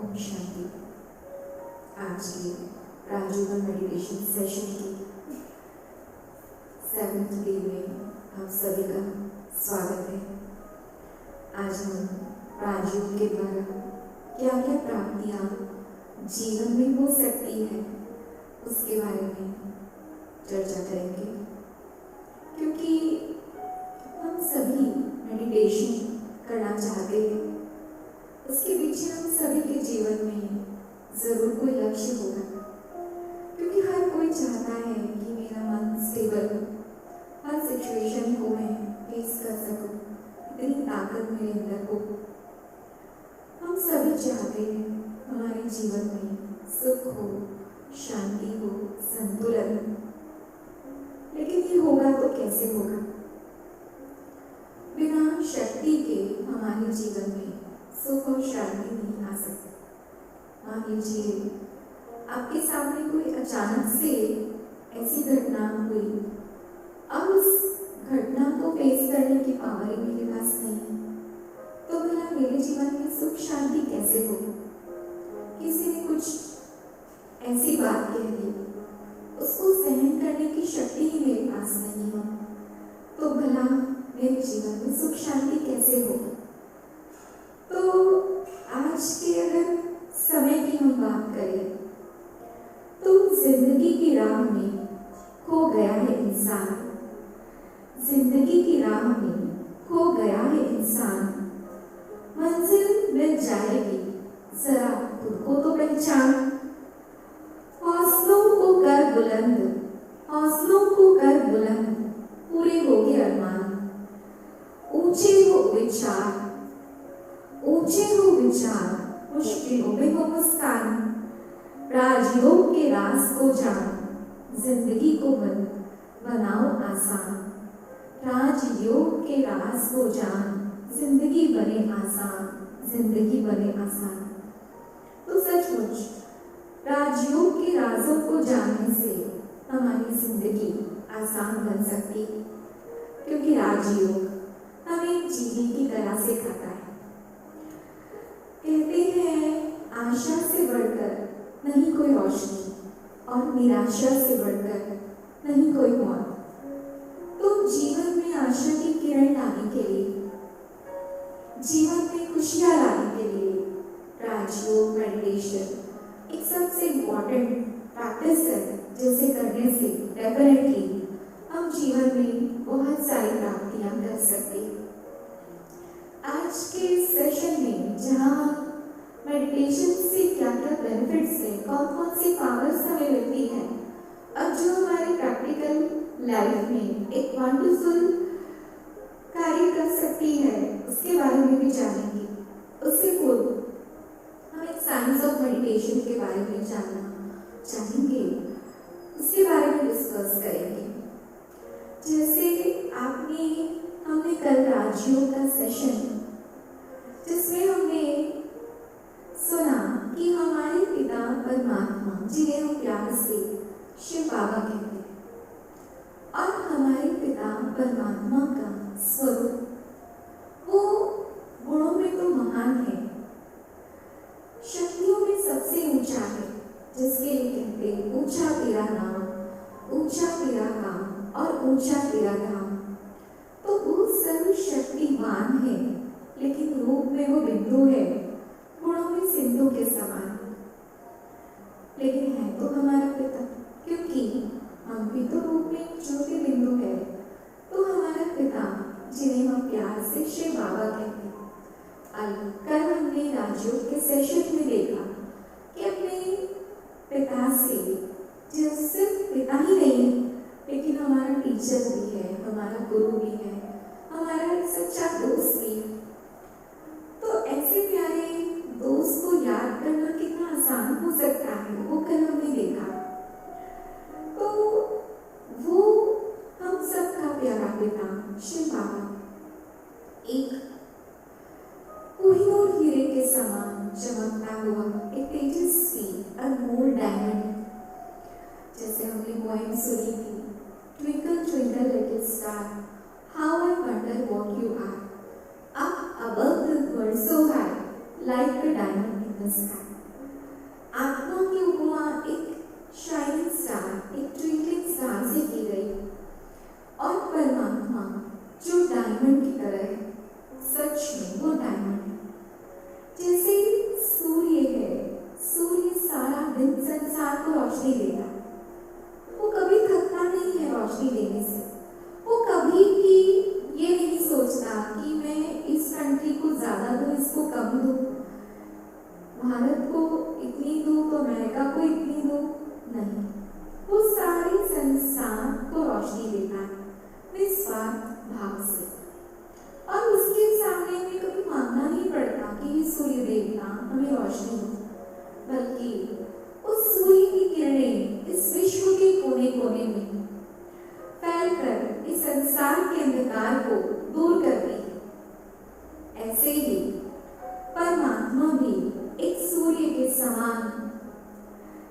ओम शांति। आज के राजयोगन meditation session की 7th डे में आप सभी का स्वागत है। आज हम राजयोग के द्वारा क्या क्या प्राप्तियां जीवन में हो सकती है उसके बारे में चर्चा करेंगे, क्योंकि हम सभी मेडिटेशन करना चाहते हैं। उसके पीछे हम सभी के जीवन में जरूर कोई लक्ष्य होगा, क्योंकि हर कोई चाहता है कि मेरा मन स्टेबल हो, हर सिचुएशन को मैं फेस कर सकूं, इतनी ताकत मेरे अंदर हो। हम सभी चाहते हैं हमारे जीवन में सुख हो, शांति हो, संतुलन हो, लेकिन ये होगा तो कैसे होगा? बिना शक्ति के हमारे जीवन में सुख और शांति नहीं आ सकती। मान लीजिए आपके सामने कोई अचानक से ऐसी घटना हुई, अब उस घटना को फेस करने की पावर ही मेरे पास नहीं है, तो भला मेरे जीवन में सुख शांति कैसे हो? किसी ने कुछ ऐसी बात कह दी, उसको सहन करने की शक्ति ही मेरे पास नहीं हो, तो भला मेरे जीवन में सुख शांति कैसे हो? तो आज के अगर समय की हम बात करें तो जिंदगी की राह में खो गया है इंसान, जिंदगी की राह में खो गया है इंसान। मंजिल मिल जाएगी, जरा खुद को तो पहचान। हौसलों को कर बुलंद, हौसलों को कर बुलंद, पूरे हो गए अरमान। ऊंचे हो विचार, ऊंचे हो विचार, मुश्किलों में हो मुस्कान। राजयोग के राज को जान, जिंदगी को बनाओ आसान। राजयोग के राज को जान, जिंदगी बने आसान, जिंदगी बने आसान। तो सचमुच राजयोग के राजों को जानने से हमारी जिंदगी आसान बन सकती है, क्योंकि राजयोग हमें जीने की कला सिखाता है। कहते हैं आशा से बढ़कर नहीं कोई रोशनी और निराशा से बढ़कर नहीं कोई मौत। तो जीवन में आशा की किरण लाने के लिए, जीवन में खुशियां लाने के लिए राजयोग मेडिटेशन एक सबसे इम्पोर्टेंट प्रैक्टिस है, जिसे करने से डेफिनेटली हम जीवन में बहुत सारी प्राप्तियां कर सकते हैं। आज के सेशन में जहाँ मेडिटेशन से क्या क्या बेनिफिट्स हैं, कौन कौन सी पावर्स हमें मिलती है, अब जो हमारे प्रैक्टिकल लाइफ में एक वंडरफुल कार्य कर सकती है, उसके बारे में भी जानेंगे। उससे पूर्व हम एक साइंस ऑफ मेडिटेशन के बारे में जानना चाहेंगे, उसके बारे में डिस्कस करेंगे। जैसे हमने कल राजयोग का सेशन, जिसमें हमने सुना कि हमारे पिता परमात्मा, जिन्हें हम प्यार से शिव बाबा कहते हैं, और हमारे पिता परमात्मा का स्वरूप वो गुणों में तो महान है, शक्तियों में सबसे ऊंचा है, जिसके लिए कहते हैं ऊंचा तेरा नाम, ऊंचा तेरा काम और ऊंचा तेरा धाम। तो वो सर्वशक्तिमान है, लेकिन रूप में वो बिंदु है, गुणों में सिंधु के समान, लेकिन है तो हमारा पिता, क्योंकि हम भी तो रूप में छोटे बिंदु है। तो हमारा पिता, जिन्हें हम प्यार से शिव बाबा कहते हैं, कल हमने राजयोग के सेशन में देखा कि अपने पिता से, जो सिर्फ पिता ही नहीं लेकिन हमारा टीचर भी है, हमारा गुरु भी है, हमारा एक सच्चा दोस्त भी है। तो ऐसे प्यारे दोस्त को याद करना कितना आसान हो सकता है, वो कल हमने देखा। तो वो हम सबका प्यारा पिता शिव बाबा एक कोहिनूर हीरे के समान चमकता हुआ एक तेजस्वी अनमोल डायमंड, जैसे हमने पोएम सुनी थी, twinkle twinkle little star, how I wonder what you are, up above the world so high, like a diamond in the नमस्कार। आत्मा की उपमा एक शाइनिंग स्टार, एक ट्विंकलिंग स्टार से की गई और परमात्मा जो डायमंड की तरह है, सच में वो डायमंड है। जैसे सूर्य है, सूर्य सारा दिन संसार को रोशनी देता है, वो कभी थकता नहीं है रोशनी देने से। वो कभी भी ये नहीं सोचता कि मैं इस कंट्री को ज्यादा दूं, इसको कम दूं, भारत को इतनी दूं तो अमेरिका को इतनी दूं, नहीं। वो सारे संसार को रोशनी देता है निस्वार्थ भाव से, और उसके सामने में कभी मांगना नहीं पड़ता कि सूर्य देवता हमें रोशनी दो, बल्कि उस सूर्य की किरणें इस विश्व के कोने कोने में फैलकर इस संसार के अंधकार को दूर करती है। ऐसे ही परमात्मा भी एक सूर्य के समान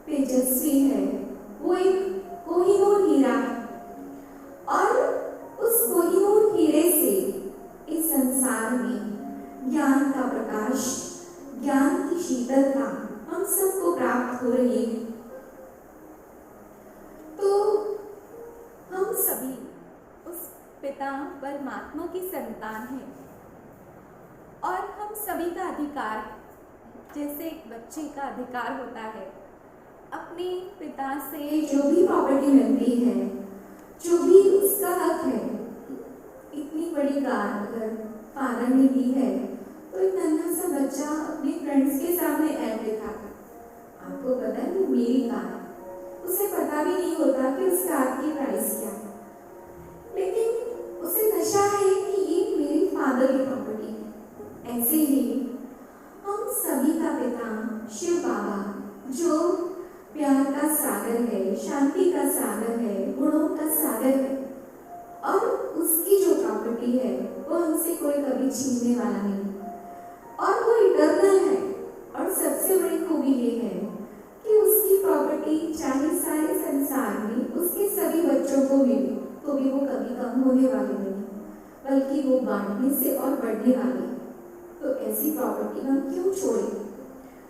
तेजस्वी है। वो एक कोहिनूर हीरा है और उस कोहिनूर हीरे से इस संसार में ज्ञान का प्रकाश, ज्ञान की शीतलता हम सबको प्राप्त हो रही है। तो हम सभी उस पिता परमात्मा की संतान हैं और हम सभी का अधिकार, जैसे एक बच्चे का अधिकार होता है अपने पिता से जो भी प्रॉपर्टी मिलती है, जो भी उसका हक है। इतनी बड़ी कार अगर फादर ने दी है तो एक नन्हा सा बच्चा अपने फ्रेंड्स के सामने ऐड दिखाता, आपको पता है वो मेरी कार है, उसे पता भी नहीं होता कि उस कार की प्राइस क्या है, लेकिन उसे नशा है कि ये मेरी फादर की प्रॉपर्टी है। ऐसे ही हम सभी का पिता शिव बाबा, जो प्यार का सागर है, शांति का सागर है, गुणों का सागर है, और उसकी जो प्रॉपर्टी है वो हमसे कोई कभी छीनने वाला नहीं, और वो इटर्नल है। और सबसे बड़ी खूबी ये है कि उसकी प्रॉपर्टी चाहे सारे संसार में उसके सभी बच्चों को मिले तो भी वो कभी कम होने वाली नहीं, बल्कि वो बांटने से और बढ़ने वाली। तो ऐसी प्रॉपर्टी हम क्यों छोड़ें?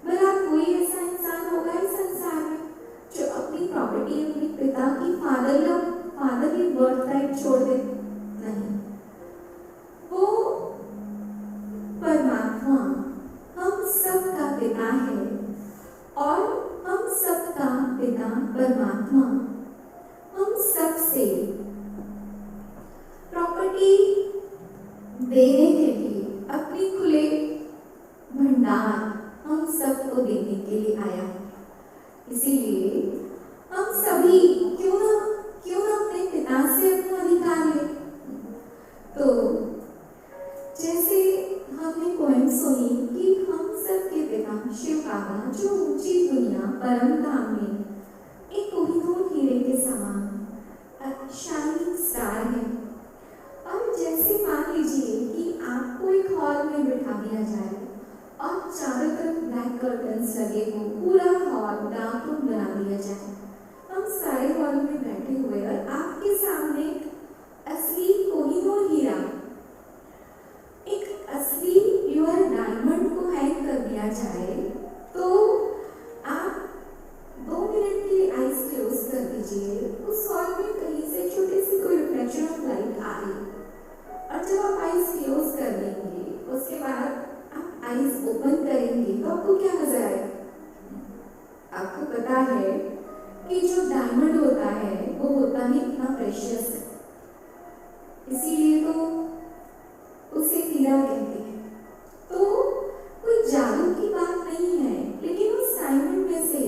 भला कोई ऐसा इंसान होगा इस संसार में जो अपनी प्रॉपर्टी अपने पिता की फादरली बर्थ राइट छोड़ दे? नहीं। वो परमात्मा हम सबका पिता है और हम सबका पिता परमात्मा हम सबसे प्रॉपर्टी देने के लिए अपनी खुले भंडार हम सबको देने के लिए आया। इसीलिए हम सभी क्यों ना अपने पिता से अपना अधिकार ले। तो जैसे हमने पोएम सुनी कि हम सबके पिता शिव बाबा, जो ऊंची दुनिया परम धाम में एक कोहिनूर हीरे के समान शाइनिंग स्टार है। और जैसे मान लीजिए कि आपको एक हॉल में बिठा दिया जाए और चारों तरफ ब्लैक कर्टन्स लगे हो, पूरा हॉल डार्क रूम बना दिया जाए, हम सारे हॉल में बैठे हुए और आपके सामने असली कोहिनूर हीरा, एक असली प्योर डायमंड को हैंग कर दिया जाए, तो आप 2 मिनट के लिए आइज क्लोज कर दीजिए। उस हॉल में कहीं से छोटी सी कोई रिफ्लेक्शन ऑफ लाइट आ रही, और जब आप आइज क्लोज कर देंगे उसके बाद आप आइज ओपन करेंगे तो आपको क्या नजर आएगा? आपको पता है कि जो डायमंड होता है वो होता ही इतना प्रेशियस है, इसीलिए तो उसे हीरा कहते हैं। तो कोई जादू की बात नहीं है, लेकिन उस डायमंड में से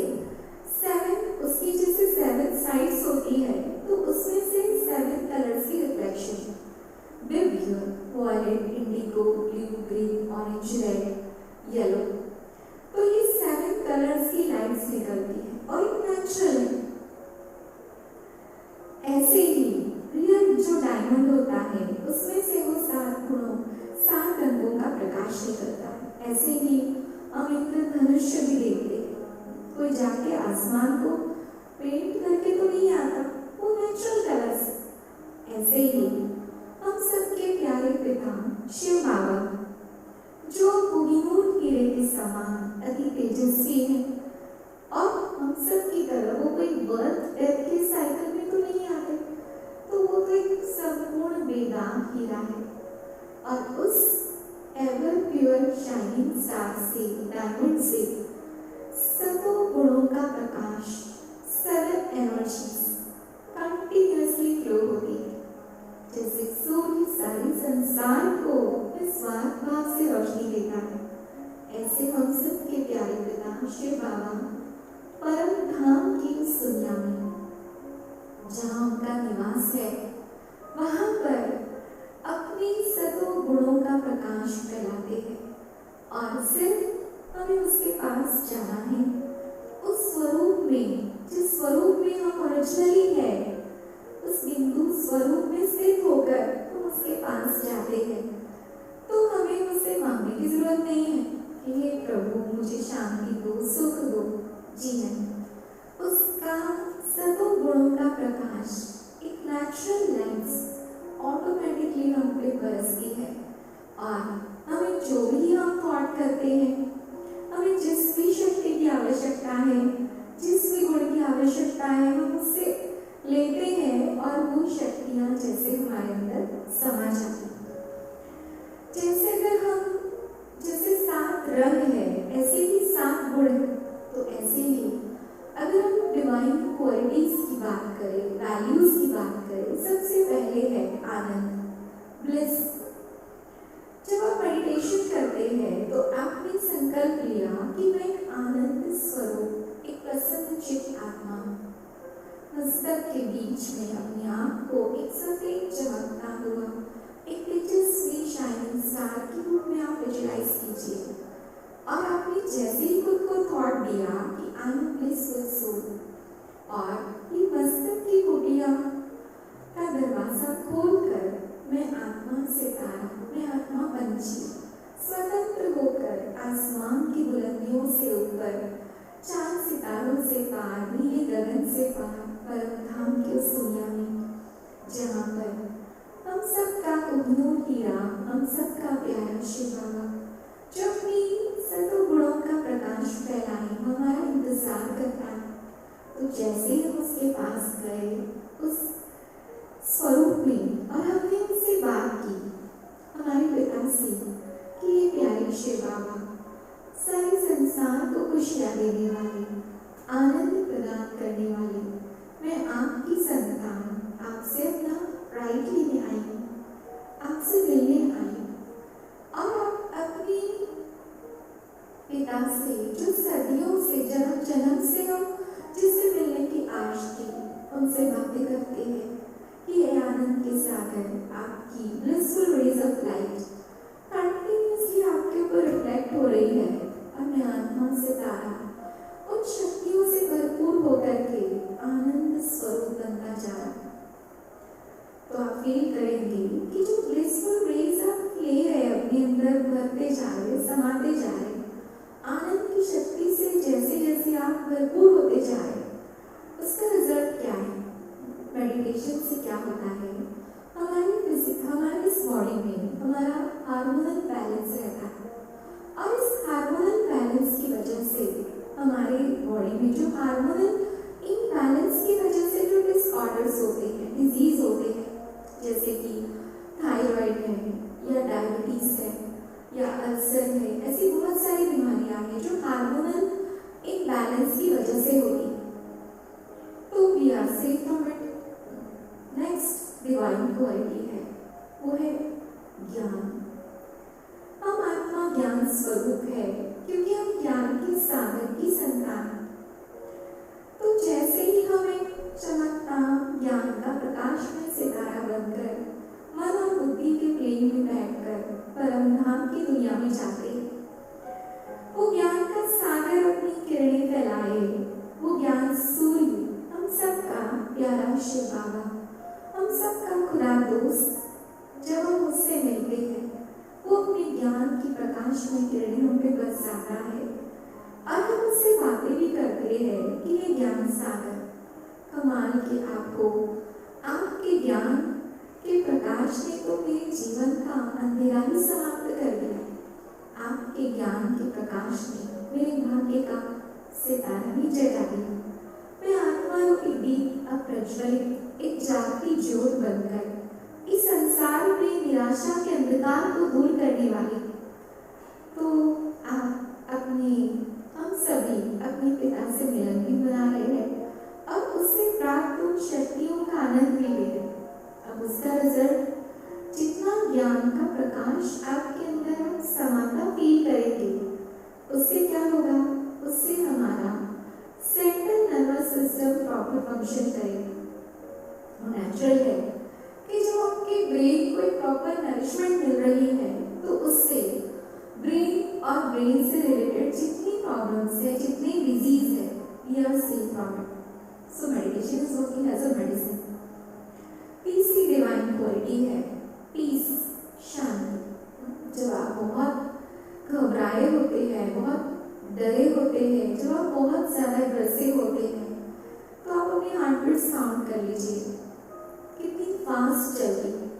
7, उसकी जैसे 7 साइड्स होती है, तो उसमें से 7 कलर्स की रिफ्लेक्शन, विवियन, violet, indigo, blue, green, orange, red, yellow, तो ये 7 कलर्स की लाइट्स निकलती है और एक नेचुरल है। ऐसे ही रियल जो डायमंड होता है उसमें से वो 7 गुणों, 7 रंगों का प्रकाश निकलता है। ऐसे ही हम इंद्रधनुष्य भी देखते हैं, कोई जाके आसमान को पेंट करके तो नहीं आता, वो नेचुरल कलर्स। ऐसे ही हम सबके प्यारे पिता शिव बाबा, जो कोहिनूर हीरे के समान अति तेजस्वी है और हम सब की तरह वो कोई बर्थ डेथ के साइकिल में तो नहीं आते, तो वो तो एक संपूर्ण वेदांत हीरा है। और उस एवर प्योर शाइनिंग स्टार से, डायमंड से सबों गुणों का प्रकाश, सेवन एनर्जीज कंटिन्यूअसली फ्लो होती है। जैसे सूर्य सारे संसार को निस्वार्थ भाव से रोशनी देता है, ऐसे हम सब के प्यारे पिता शिव बाबा परम धाम की उस दुनिया में जहाँ उनका निवास है, वहाँ पर अपने सतों गुणों का प्रकाश फैलाते हैं और सिर्फ हमें उसके पास जाना है। उस स्वरूप में, जिस स्वरूप में हम ओरिजिनली है, उस बिंदु स्वरूप में स्थित होकर हम उसके पास जाते हैं। तो हमें उससे मांगने की जरूरत नहीं है कि हे प्रभु मुझे शांति दो, सुख दो। जी नहीं, उसका सतों गुणों का प्रकाश एक नेचुरल लेंस ऑटोमेटिकली हम पे बरसती है और हमें जो भी हम थॉट करते हैं, हमें जिस भी शक्ति की आवश्यकता है, जिस भी गुण की आवश्यकता है, हम उससे लेते हैं और वो शक्तियाँ जैसे हमारे अंदर समा जाती हैं। जैसे अगर हम, जैसे 7 रंग है ऐसे ही 7 गुण है, तो ऐसे ही अगर हम डिवाइन क्वालिटीज की बात करें, वैल्यूज की बात करें, सबसे पहले है आनंद, ब्लिस। जब आप मेडिटेशन करते हैं तो आपने संकल्प लिया कि मैं एक आनंद स्वरूप, एक प्रसन्न चित्त आत्मा, मस्तक के बीच में अपने आप को एक सफेद चमकता हुआ एक तेजस्वी शाइनिंग स्टार के रूप में आप विजुअलाइज कीजिए। और आपने जैसे ही खुद को थॉट दिया कि आई एम ब्लिसफुल सोल, और ये मस्तक की कुटिया का दरवाजा खोलकर मैं आत्मा सितारा, मैं आत्मा पंछी स्वतंत्र होकर आसमान की बुलंदियों से ऊपर, चांद सितारों से पार, नीले गगन से पार, परम धाम की उस दुनिया में जहाँ पर हम सबका उद्योग हीरा, हम सबका प्यारा शिव बाबा जो अपनी सतों गुणों का प्रकाश फैलाए हमारा इंतजार करता है। तो जैसे ही हम उसके पास गए उस स्वरूप में और हमने उनसे बात की, हमारे पिता से, कि ये प्यारे शिव बाबा सारे संसार को खुशियाँ देने वाले, आनंद प्रदान करने वाले, मैं आपकी संतान, आपसे अपना राइट लेने आई हूँ, आपसे मिलने आई हूँ। और आप अपनी पिता से जो सदियों से, जन्म से हम जिससे मिलने की आश थी, उनसे बातें करते हैं कि ये आनंद के सागर, आपकी blissful rays of light continuously आपके ऊपर रिफ्लेक्ट हो रही है और मैं आत्मा सितारा उन शक्तियों से भरपूर होकर के आनंद स्वरूप बनता जा रहा है। तो आप फील करेंगे कि जो ब्लिसफुल रेज आप ले रहे अपने अंदर, भरते जा रहे, समाते जा रहे, आनंद की शक्ति से जैसे जैसे आप भरपूर होते जा रहे, उसका रिजल्ट क्या है? मेडिटेशन से क्या होता है? हमारे इस बॉडी में हमारा हार्मोनल बैलेंस रहता है और इस हार्मोनल बैलेंस की वजह से हमारे बॉडी में जो हार्मोनल इम्बैलेंस की वजह से जो डिसऑर्डर्स होते हैं, डिजीज होते हैं, जैसे कि थायराइड है या डायबिटीज है या अल्सर है, ऐसी बहुत सारी बीमारियां हैं जो हार्मोनल इम्बैलेंस की वजह से होती है। तो we are safe from it. Next divine quality है, वो है ज्ञान। हम आत्मा ज्ञान स्वरूप है क्योंकि हम ज्ञान के सागर की संतान। तो जैसे ही हमें चमकता ज्ञान का प्रकाश में सितारा बनकर मन और बुद्धि के प्लेन में बैठकर परम धाम की दुनिया में जाते हैं, वो ज्ञान का सागर अपनी किरणें फैलाए, वो ज्ञान सूर्य, हम सबका प्यारा शिव बाबा, हम सबका खुदा दोस्त, जब हम उससे मिलते हैं वो अपने ज्ञान की प्रकाश में किरणें हम पे बरसाता है और हम उससे बातें भी करते हैं कि ये ज्ञान सागर कमाल के, आपको आपके ज्ञान के प्रकाश ने तो मेरे जीवन का अंधेरा ही समाप्त कर दिया। आपके ज्ञान के प्रकाश प्रकाश ने मेरे भाग्य का सितारा भी जगा दिया। मैं आत्माओं के बीच अब प्रज्वलित एक जागती ज्योत बनकर इस संसार में निराशा के अंधकार को दूर करने वाली। तो आप हम सभी अपने पिता से मिलन भी बना रहे हैं और उससे प्राप्त उन शक्तियों का आनंद भी ले रहे हैं। अब उसका रिजल्ट, जितना ज्ञान का प्रकाश आपके अंदर समाता फील करेंगे, उससे क्या होगा? उससे हमारा central nervous system proper function करेगा। नेचुरल है कि जब आपके ब्रेन को एक प्रॉपर नरिशमेंट मिल रही है तो उससे ब्रेन और ब्रेन से रिलेटेड जितनी प्रॉब्लम्स है, जितनी डिजीज है, we are same problem. So meditation is working as a medicine. Peace की डिवाइन क्वालिटी है, पीस, शांति। जब आप बहुत घबराए होते हैं, बहुत डरे होते हैं, जब आप बहुत ज़्यादा अग्रेसिव होते हैं, तो आप अपने हार्ट बीट्स काउंट कर लीजिए कितनी फास्ट चल रही है।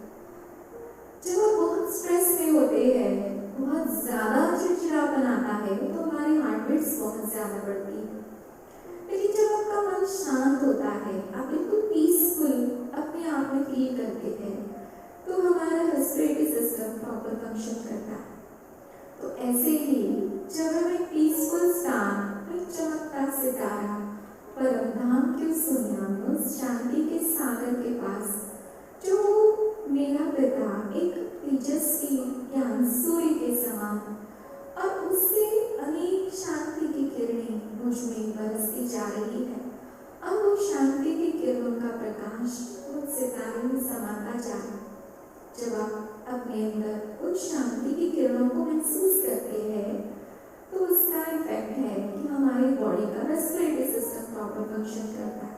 जब आप बहुत स्ट्रेस में होते हैं, बहुत ज़्यादा चिड़चिड़ापन आता है, तो हमारी हार्ट बीट्स बहुत ज़्यादा बढ़ती है। लेकिन जब आपका मन शांत होता है, आप बिल्कुल पीसफुल अपने आप में फील करते हैं, तो हमारा रेस्पिरेटरी सिस्टम प्रॉपर फंक्शन करता है। तो ऐसे ही जब हम एक पीसफुल स्थान, एक चमकता सितारा, परम धाम के उस दुनिया में, उस शांति के सागर के पास, जो मेरा पिता एक तेजस्वी ज्ञान सूर्य के समान, और उससे अनेक शांति की किरणें मुझ में बरसती जा रही है। अब वो शांति की किरणों का प्रकाश उस सितारे में समाता जा रहा है। जब आप अपने अंदर उस शांति की किरणों को महसूस करते हैं, तो उसका इफेक्ट है कि हमारी बॉडी का रेस्पिरेटरी सिस्टम प्रॉपर फंक्शन करता है।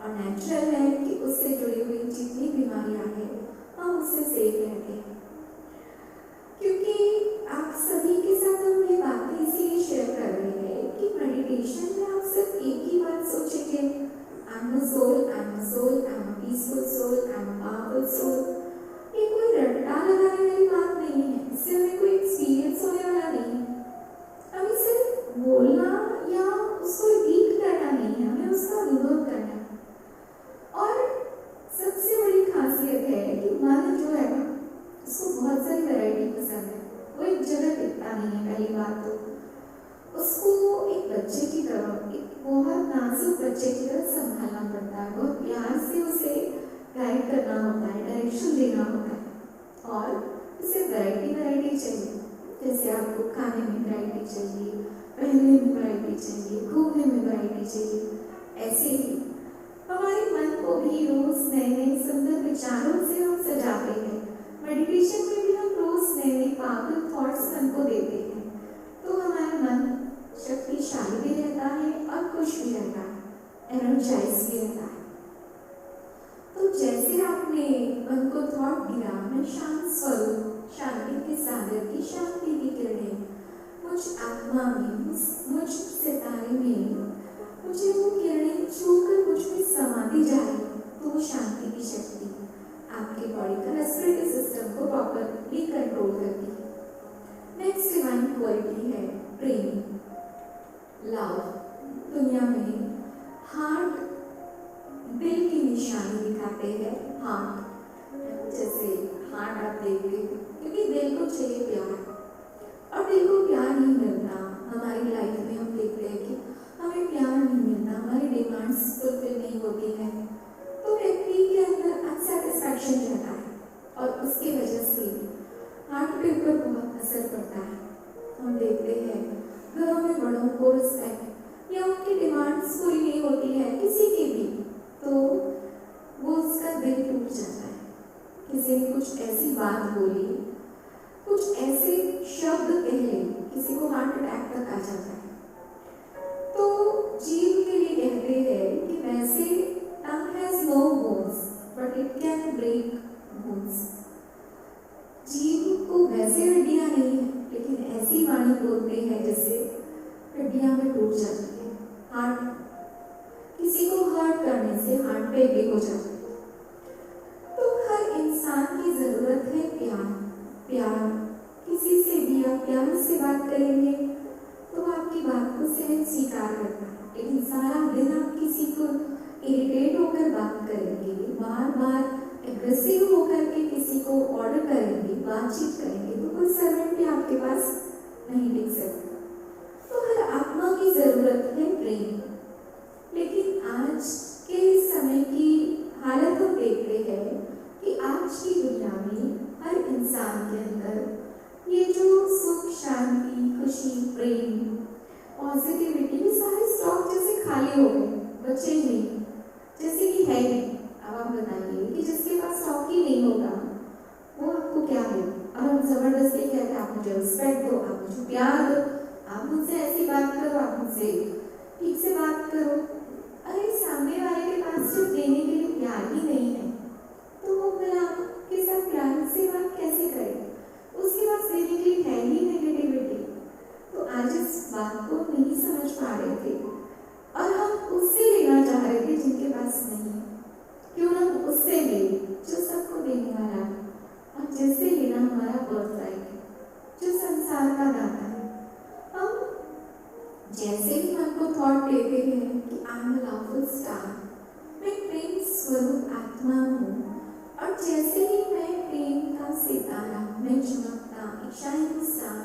और नेचुरल है कि उससे जुड़ी हुई जितनी बीमारियां हैं, हम उससे सेफ रहते हैं। क्योंकि आप सभी के साथ हम ये बातें इसीलिए शेयर कर रहे हैं कि मेडिटेशन में आप सिर्फ एक ही बात सोचेंगे, I am a soul, I am a soul, I am a peaceful soul, I am a powerful soul. ये कोई रट्टा लगाने वाली बात नहीं है, इससे हमें कोई एक्सपीरियंस होने वाला नहीं है। हमें सिर्फ बोलना या उसको रिपीट करना नहीं है, हमें उसका अनुभव करना है। और सबसे बड़ी खासियत है कि मन जो है ना, उसको बहुत सारी वैरायटी पसंद है, वो एक जगह टिकता नहीं है। पहली बात तो उसको एक बच्चे की तरह, एक बहुत नाजुक बच्चे की तरह संभालना पड़ता है, बहुत प्यार से उसे गाइड करना होता है, डायरेक्शन देना होता है। और उसे वैरायटी चाहिए, जैसे आपको खाने में वैरायटी चाहिए, पहनने में वैरायटी चाहिए, घूमने में वैरायटी चाहिए। ऐसे ही हमारे मन को भी रोज नए नए सुंदर विचारों से हम सजाते हैं। मेडिटेशन में भी हम रोज नए नए पावरफुल थॉट्स मन को देते हैं, तो हमारा मन शक्तिशाली भी रहता है और खुश भी रहता है, एनर्जाइज भी रहता है। तो जैसे आपने मन को थॉट दिया, मैं शांत स्वरूप, शांति के सागर की शांति की किरणें मुझ आत्मा में, मुझ सितारे में, मुझे वो किरणें छूकर मुझ में समाती जा रही, तो वो शांति की शक्ति आपके बॉडी का रेस्पिरेटरी सिस्टम को प्रॉपरली कंट्रोल करती है। नेक्स्ट डिवाइन क्वालिटी है प्रेम, लव। दुनिया में हार्ट दिल की निशानी दिखाते हैं। हार्ट, जैसे हार्ट आप देखते हैं, क्योंकि दिल को चाहिए प्यार, और दिल को प्यार नहीं मिलता। हमारी लाइफ में हम देखते हैं कि हमें प्यार नहीं मिलता, हमारी डिमांड्स फुलफिल नहीं होती है, तो व्यक्ति के अंदर अनसेटिस्फैक्शन रहता है, और उसकी वजह से हार्ट पे ऊपर बहुत असर पड़ता है। हम देखते हैं घरों में बड़ों को रिस्पेक्ट या उनकी डिमांड्स पूरी नहीं होती है किसी की भी, तो वो उसका दिल टूट जाता है। किसी ने कुछ ऐसी बात बोली, कुछ ऐसे शब्द कहे, किसी को हार्ट अटैक तक आ जाता है। तो जीव के लिए कहते हैं कि वैसे tongue has no bones but it can break bones. जीव को वैसे हड्डियां नहीं है, लेकिन ऐसी वाणी बोलते हैं जैसे हड्डियां में टूट जाती है। हार्ट, किसी को हर्ट करने से हार्ट पे ब्रेक हो जाता है। तो हर इंसान की जरूरत है प्यार। प्यार किसी से भी आप प्यार से बात करेंगे लेकिन सारा दिन आप किसी को इरिटेट होकर बात करेंगे, बार बार एग्रेसिव होकर के किसी को ऑर्डर करेंगे, बातचीत करेंगे, तो कोई सर्वेंट भी आपके पास नहीं टिक सकता। तो हर आत्मा की जरूरत है प्रेम। लेकिन आज के समय की हालत हम देखते हैं कि आज की दुनिया में हर इंसान के अंदर ये जो सुख, शांति, खुशी, प्रेम, पॉजिटिविटी, ये सारे स्टॉक जैसे खाली हो गए, बचे ही नहीं, जैसे कि है नहीं। अब आप बताइए कि जिसके पास स्टॉक ही नहीं होगा वो आपको क्या दे? और हम जबरदस्ती कहते हैं आप मुझे रिस्पेक्ट दो, आप मुझे प्यार दो, आप मुझसे ऐसी बात करो, आप मुझसे ठीक से बात करो। अरे सामने वाले के पास जो देने के लिए प्यार ही नहीं है तो वो फिर आपके साथ प्यार से बात कैसे करे? उसके पास देने के लिए है ही नेगेटिविटी। तो आज इस बात को नहीं समझ पा रहे थे और हम उससे लेना चाह रहे थे जिनके पास नहीं। क्यों ना उससे ले जो सबको देने वाला है और जिससे लेना हमारा बर्थराइट है, जो संसार का दाता है। हम जैसे ही मन को थॉट देते हैं कि आई एम अ लवफुल स्टार, मैं प्रेम स्वरूप आत्मा हूँ, और जैसे ही मैं प्रेम का सितारा, मैं चमकता एक शाइनिंग स्टार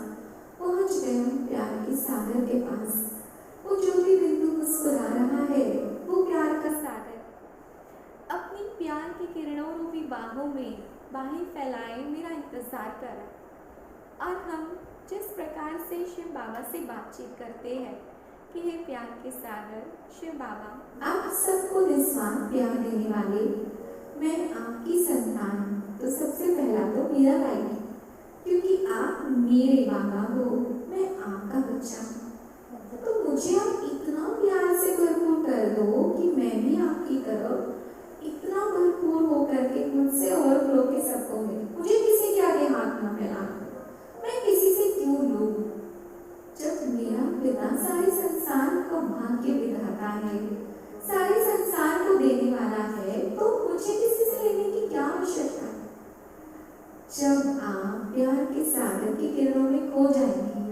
पहुँच गया प्यार के सागर के पास। वो जो भी बिंदु मुस्कुरा रहा है वो प्यार का सागर अपनी प्यार की किरणों रूपी बाहों में बाहें फैलाए मेरा इंतजार कर रहा। और हम जिस प्रकार से शिव बाबा से बातचीत करते हैं कि हे प्यार के सागर शिव बाबा, आप सबको निस्वार्थ प्यार देने वाले, मैं आपकी संतान हूँ, तो सबसे पहला तो मेरा राइट है क्योंकि आप मेरे बाबा हो, मैं आपका बच्चा हूँ। तो मुझे आप इतना प्यार से भरपूर कर दो कि मैं भी आपकी तरफ इतना भरपूर होकर के मुझसे और लोग के सबको मिले। मुझे किसी के आगे हाथ ना फैलाना, मैं किसी से क्यों लूं? जब मेरा पिता सारे संसार का भाग्य विधाता है, सारे संसार को देने वाला है, तो मुझे किसी से लेने की क्या आवश्यकता है? जब आप प्यार के सागर की किरणों में खो जाएंगे,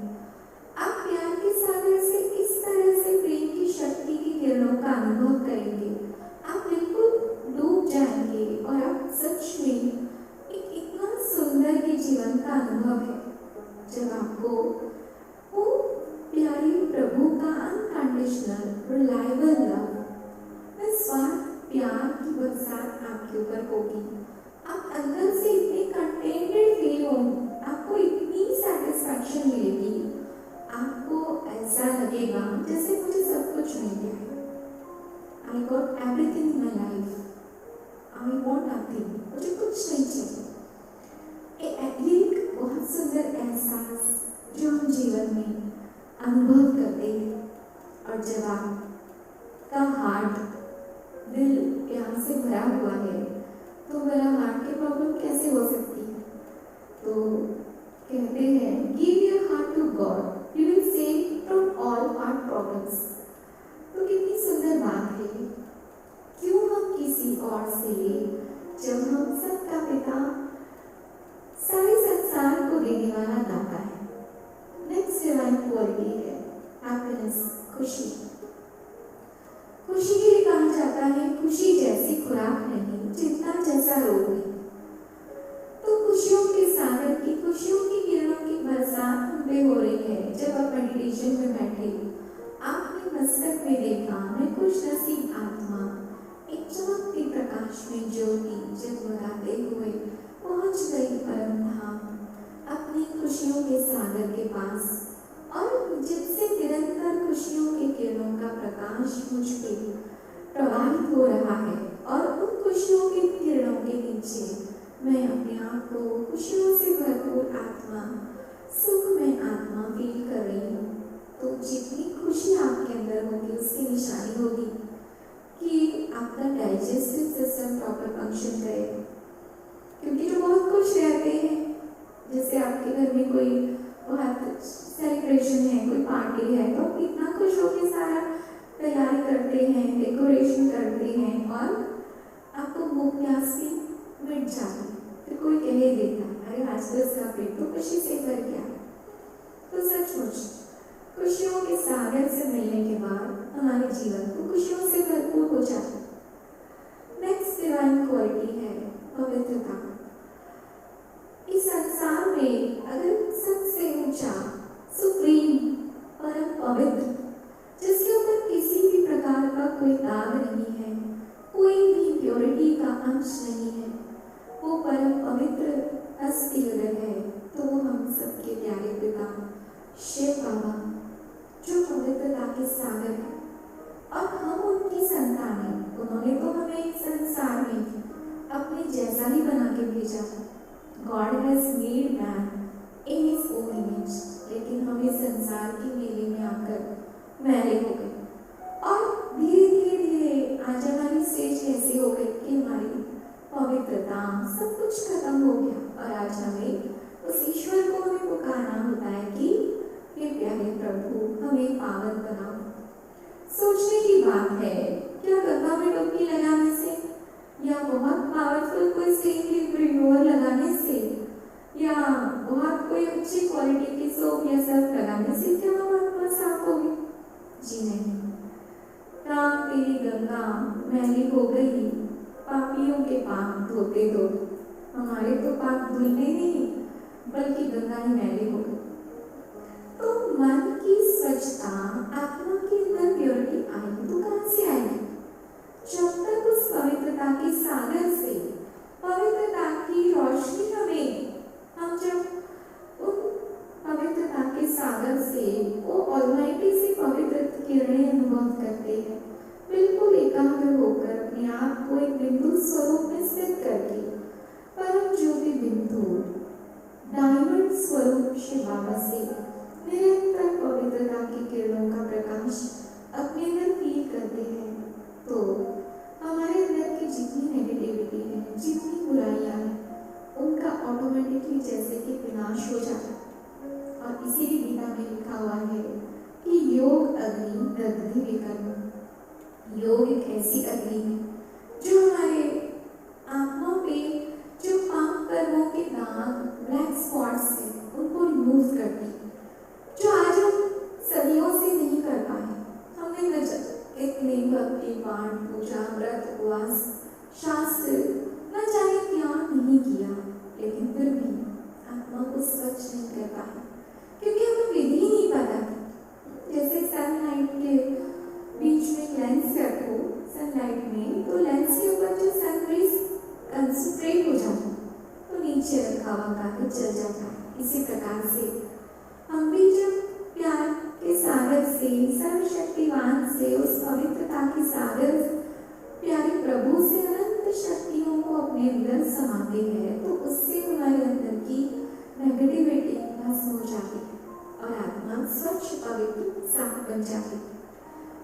आप प्यार के सागर से इस तरह से प्रेम की शक्ति की किरणों का अनुभव करेंगे, आप बिल्कुल डूब जाएंगे और आप सच में एक इतना सुंदर ही जीवन का अनुभव है जब आपको वो प्यारे प्रभु का अनकंडीशनल रिलायबल लव, निस्वार्थ प्यार की बरसात आपके ऊपर होगी। आप अंदर से इतने कंटेंटेड फील होंगे, आपको इतनी सेटिस्फैक्शन मिलेगी, आपको ऐसा लगेगा जैसे मुझे सब कुछ मिल गया है। I got everything in my life. I want nothing. मुझे कुछ नहीं चाहिए। ये एक बहुत सुंदर एहसास जो हम जीवन में अनुभव करते हैं। और जब आपका हार्ट, दिल प्यार से भरा हुआ है, तो मेरा हार्ट की प्रॉब्लम कैसे हो सकती है? तो कहते हैं give your heart to God, He will save from all heart problems. तो कितनी सुंदर बात है। क्यों हम किसी और से ले जब हम सबका पिता सारे संसार को देने वाला दाता है। नेक्स्ट डिवाइन क्वालिटी है हैप्पीनेस, खुशी। खुशी के लिए कहा जाता है खुशी जैसी खुराक नहीं, चिंता जैसा रोग नहीं। तो खुशियों के सागर की, खुशियों की किरणों की बरसात हम पे हो रही है। जब आप मेडिटेशन में बैठे, आपने मस्तक में देखा मैं खुश नसीब आत्मा एक चमकती प्रकाश में ज्योति जगमगाते हुए पहुंच गई परम धाम, अपनी खुशियों के सागर के पास, और जिससे निरंतर खुशियों के किरणों का प्रकाश मुझ पे प्रवाहित हो रहा है। और उन खुशियों के किरणों के नीचे मैं अपने आप को खुशियों से भरपूर आत्मा, सुखमय आत्मा फील कर रही हूँ। तो जितनी खुशी आपके अंदर होगी उसकी निशानी होगी कि आपका डाइजेस्टिव सिस्टम प्रॉपर फंक्शन करे। क्योंकि जो बहुत खुश रहते हैं, जैसे आपके घर में कोई बहुत सेलिब्रेशन है, कोई पार्टी है, तो इतना खुश होकर सारा तैयारी करते हैं, डेकोरेशन करते हैं, और आपको भूख प्यास भी मिट जाती है। फिर कोई कह देता अरे आज तो इसका पेट तो खुशी से भर गया। तो सचमुच खुशियों के सागर से मिलने के बाद हमारे जीवन को खुशियों से भरपूर हो जाए। नेक्स्ट डिवाइन क्वालिटी है पवित्रता। इस संसार में अगर सबसे ऊंचा, सुप्रीम, परम पवित्र, जिसके ऊपर किसी भी प्रकार का कोई दाग नहीं है, कोई भी प्योरिटी का अंश नहीं है, वो परम पवित्र हस्ती अगर है तो वो हम सबके प्यारे पिता शिव बाबा, जो पवित्रता के सागर है और हम उनकी संतान हैं। उन्होंने तो हमें संसार में अपने जैसा ही बना के भेजा है। God has made man in His own image, लेकिन हम इस संसार के मेले में आकर मैले हो गए और धीरे धीरे धीरे आज हमारी स्टेज ऐसी हो गई कि हमारी पवित्रता सब कुछ खत्म हो गया और आज हमें उस ईश्वर को हमें पुकारना होता है कि हे प्यारे प्रभु हमें पावन बनाओ। सोचने की बात है, क्या गंगा में डुबकी लगाने से या बहुत पावरफुल कोई स्टेन रिमूवर लगाने से या बहुत कोई अच्छी क्वालिटी की सोप या सर्फ लगाने से क्या हम आत्मा साफ होगी? जी नहीं। राम तेरी गंगा मैली हो गई पापियों के पाप धोते धोते। हमारे तो पाप धुलने नहीं बल्कि गंगा ही मैली हो गई। तो मन की स्वच्छता, आत्मा के अंदर प्योरिटी आएगी तो कहाँ से आएगी? जब तक उस पवित्रता के सागर से, पवित्रता की रोशनी हम जब उन पवित्रता के सागर से वो ऑलमाइटी से पवित्र किरणें अनुभव करते हैं, बिल्कुल एकाग्र होकर अपने आप को एक बिंदु स्वरूप में स्थित करके परम ज्योति बिंदु डायमंड स्वरूप शिव बाबा से निरंतर पवित्रता की किरणों का प्रकाश अपने अंदर फील करते हैं तो हमारे अंदर की जितनी नेगेटिविटी है, जितनी बुराइयां हैं, उनका ऑटोमेटिकली जैसे कि विनाश हो जाता है। और इसीलिए गीता में लिखा हुआ है कि योग अग्नि दग्धि विकर्म। योग एक ऐसी अग्नि है जो हमारे आत्मा पे जो पाप कर्मों के दाग, ब्लैक स्पॉट्स हैं, उनको रिमूव करती है, जो आज हम सदियों से नहीं कर पाए। हमने इतनी भक्ति, पाठ, पूजा, व्रत, उपवास, शास्त्र न जाने क्या नहीं किया, लेकिन फिर भी आत्मा को स्वच्छ नहीं कर पाए क्योंकि हमें विधि नहीं पता थी। जैसे सनलाइट के बीच में लेंस रखो, सनलाइट में तो लेंस के ऊपर जो सन रेज कंसंट्रेट हो जाता तो नीचे रखा हुआ कागज जल जाता है। इसी प्रकार से हम भी जब प्यार के सागर से, सर्वशक्तिवान से, उस पवित्रता के सागर प्यारे प्रभु से अनंत शक्तियों को अपने अंदर समाते हैं तो उससे हमारे अंदर की नेगेटिविटी भस्म हो जाती है और आत्मा स्वच्छ, पवित्र, साफ बन जाती है।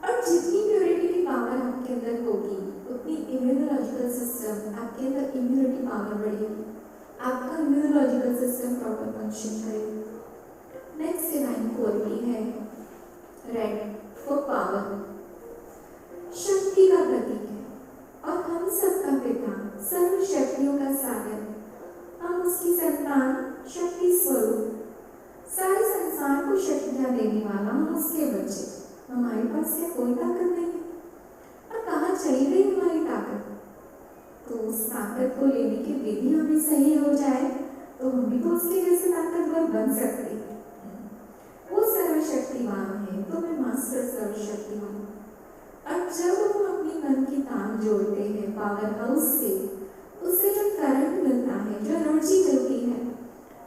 और जितनी प्योरिटी की पावर आपके अंदर होगी उतनी इम्यूनोलॉजिकल सिस्टम, आपके अंदर इम्यूनिटी पावर बढ़ेगी, आपका इम्यूनोलॉजिकल सिस्टम प्रॉपर फंक्शन करेगा। नेक्स्ट डिवाइन क्वालिटी है रेड फॉर पावर, शक्ति का प्रतीक है और हम सबका पिता, सर्व शक्तियों का सागर, हम उसकी संतान, शक्ति स्वरूप, सारे संसार को शक्तियां देने वाला, हम उसके बच्चे। हमारे पास क्या कोई ताकत नहीं है और कहाँ चली गई हमारी ताकत? तो उस ताकत को लेने की विधि हमें सही हो जाए तो हम भी तो उसके जैसे ताकतवर बन सकते हैं। वो सर्वशक्तिमान है तो मैं मास्टर सर्वशक्तिमान। और जब हम अपनी मन की तान जोड़ते हैं पावर हाउस से, उससे जो करंट मिलता है, जो एनर्जी मिलती है,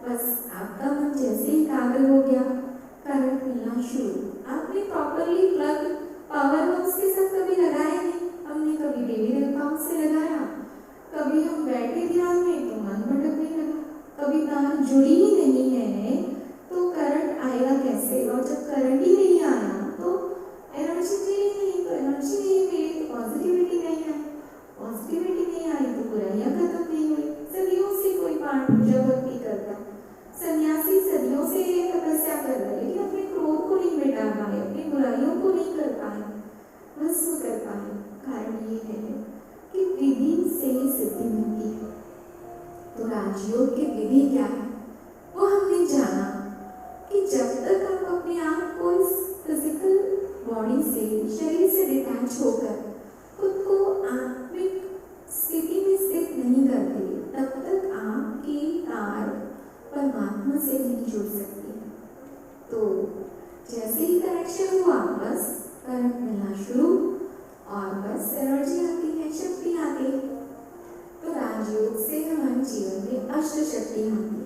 बस आपका मन जैसे ही एकाग्र हो गया, करंट मिलना शुरू। आपने प्रॉपरली प्लग पावर हाउस के साथ कभी लगाया नहीं, हमने कभी डेली रेखाओं से लगाया, कभी हम बैठे ध्यान में तो मन भटकने लगा, कभी तार जुड़ी ही नहीं है तो करंट आएगा कैसे? और जब करंट ही नहीं आया तो एनर्जी मिली नहीं, तो एनर्जी नहीं मिली तो पॉजिटिविटी नहीं आई, पॉजिटिविटी नहीं आई तो बुराइयां खत्म नहीं हुई। सदियों से कोई पाठ पूजा भक्ति करता, सन्यासी सदियों से तपस्या कर रहा है लेकिन अपने क्रोध को नहीं मिटा पाए, अपनी बुराइयों को नहीं कर पाए, भस्म कर पाए। कारण ये है कि विधि से ही सिद्धि मिलती है। तो राजयोग की विधि क्या है वो हमने जाना कि जब तक आप अपने आप को इस फिजिकल बॉडी से, शरीर से होकर खुद को आत्मिक स्थिति में स्थित नहीं करते, तब तक आपकी तार परमात्मा से नहीं जुड़ सकती है। तो जैसे ही कनेक्शन हुआ, बस करंट मिलना शुरू और बस एनर्जी आती है, शक्ति आती है। तो राजयोग से हमारे जीवन में अष्ट शक्ति आती है।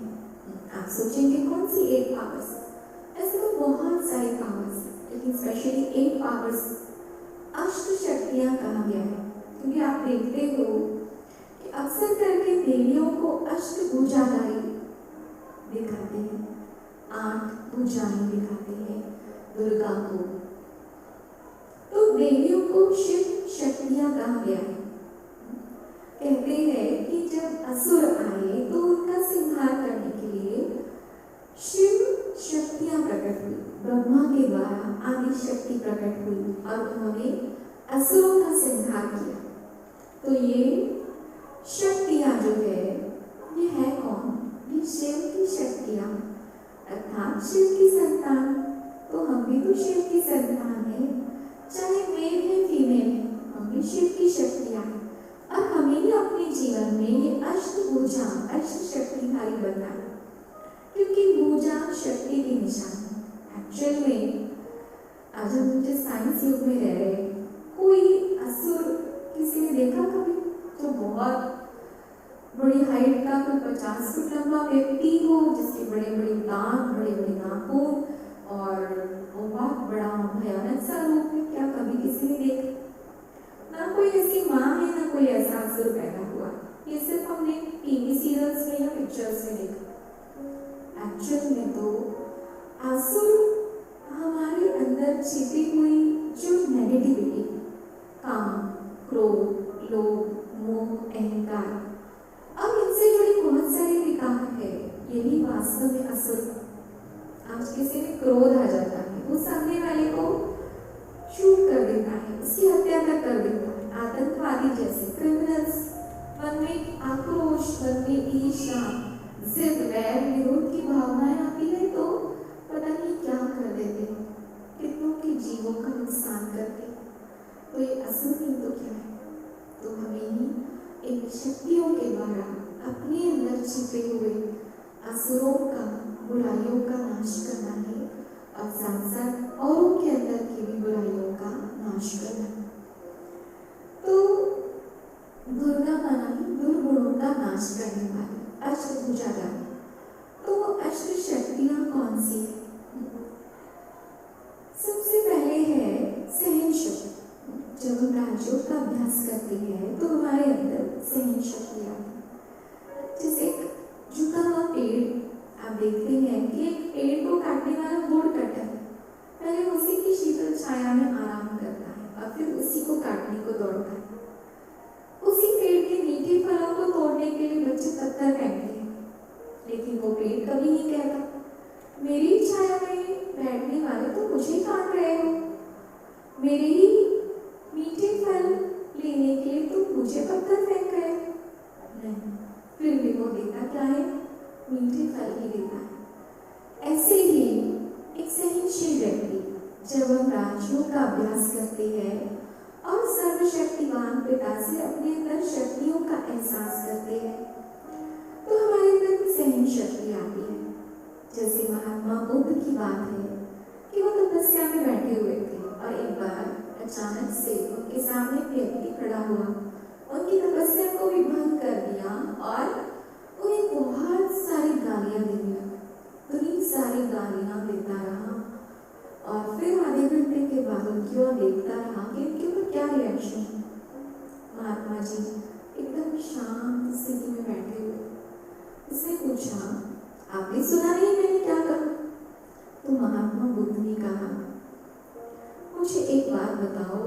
आप सोचेंगे कौन सी 8 पावर्स? ऐसे तो बहुत सारी पावर्स, लेकिन स्पेशली 8 पावर्स अष्ट शक्तियां कहा गया है, क्योंकि आप देखते हो कि अक्सर करके देवियों को अष्टभुजाधारी दिखाते हैं, 8 भुजाएं दिखाते हैं दुर्गा को। तो देवियों को शिव शक्तियां कहा गया है। कहते हैं कि जब असुर आए तो उनका संहार करने के लिए शिव शक्तियां प्रकट हुई, ब्रह्मा के द्वारा आदि शक्ति प्रकट हुई और उन्होंने असुरों का संहार किया। तो ये शक्तियां जो है कौन? ये शिव की शक्तियां, अर्थात शिव की संतान। तो हम भी तो शिव की संतान है, चाहे मेल है फीमेल है, हम भी शिव की शक्तियां हैं। और हमें ही अपने जीवन में ये अष्टभुजा अष्ट शक्तिधारी बनना है, क्योंकि भुजा शक्ति की निशान है। एक्चुअल में आज हम जिस साइंस युग में रह रहे हैं, कोई असुर किसी ने देखा कभी जो बहुत बड़ी हाइट का, कोई 50 फुट लंबा व्यक्ति हो, जिसके बड़े बड़े दांत, बड़े बड़े नाखून और बहुत बड़ा भयानक सा रूप है? क्या कभी किसी ने देखा? ना कोई ऐसी माँ है, ना कोई ऐसा असुर पैदा हुआ। ये सिर्फ हमने टीवी सीरियल्स में या पिक्चर्स में देखा। एक्चुअल में तो असुर हमारे अंदर छिपी हुई जो नेगेटिविटी, काम, क्रोध, लोभ, मोह, अहंकार, अब इनसे जुड़ी बहुत सारी विकार है, यही वास्तव में असुर। आज किसी में क्रोध आ जाता है, वो सामने वाले को शूट कर देता है, उसकी हत्या तक कर देता है। आतंकवादी जैसे क्रिमिनल्स, मन में आक्रोश, मन में ईर्ष्या, जिद, वैर, विरोध की भावनाएं आती है तो पता नहीं क्या कर देते हैं, कितनों के जीवों का नुकसान करते हैं। तो ये असुर ही तो क्या है? तो हमें ही इन शक्तियों के द्वारा अपने अंदर छिपे हुए असुरों का, बुराइयों का नाश करना है और साथ साथ औरों के अंदर की भी बुराइयों का नाश करना है। तो दुर्गा माना ही दुर्गुणों का नाश करने वाली अष्टभुजाधारी। तो अष्ट शक्तियां कौन सी है? सबसे पहले है सहन शक्ति। जब हम राजयोग का अभ्यास करते हैं तो हमारे अंदर सहन शक्ति आती है। जैसे एक झुका हुआ पेड़, आप देखते हैं कि एक पेड़ को काटने वाला वुड कटर पहले उसी की शीतल छाया में आराम करता है और फिर उसी को काटने को दौड़ता है। उसी पेड़ के मीठे फलों को तोड़ने के लिए बच्चे पत्थर फेंकते हैं, लेकिन वो पेड़ कभी नहीं कहता मेरी छाया में बैठने वाले तो मुझे काट रहे हो, मेरे ही मीठे फल लेने के लिए तुम मुझे पत्थर फेंक रहे हो। नहीं, फिर भी वो देता क्या है? मीठे फल ही देता है। ऐसे ही एक सहनशील व्यक्ति, जब हम राजयोग का अभ्यास करते हैं और सर्वशक्तिमान पिता से अपने अंदर शक्तियों का एहसास करते हैं, तो हमारे अंदर भी सहन शक्ति आती है। जैसे महात्मा बुद्ध की बात है कि वो तपस्या में बैठे हुए थे और एक बार अचानक से उनके सामने व्यक्ति खड़ा हुआ, उनकी तपस्या को भी भंग कर दिया और उन्हें बहुत सारी गालियां देने लगा। इतनी सारी गालियां देता रहा और फिर आधे घंटे के बाद उनकी ओर देखता रहा कि उनके ऊपर क्या रिएक्शन है। महात्मा जी एकदम शांत स्थिति में बैठे हुए। उसने पूछा, आपने सुना नहीं मैंने क्या कहा? तो महात्मा बुद्ध ने कहा, मुझे एक बात बताओ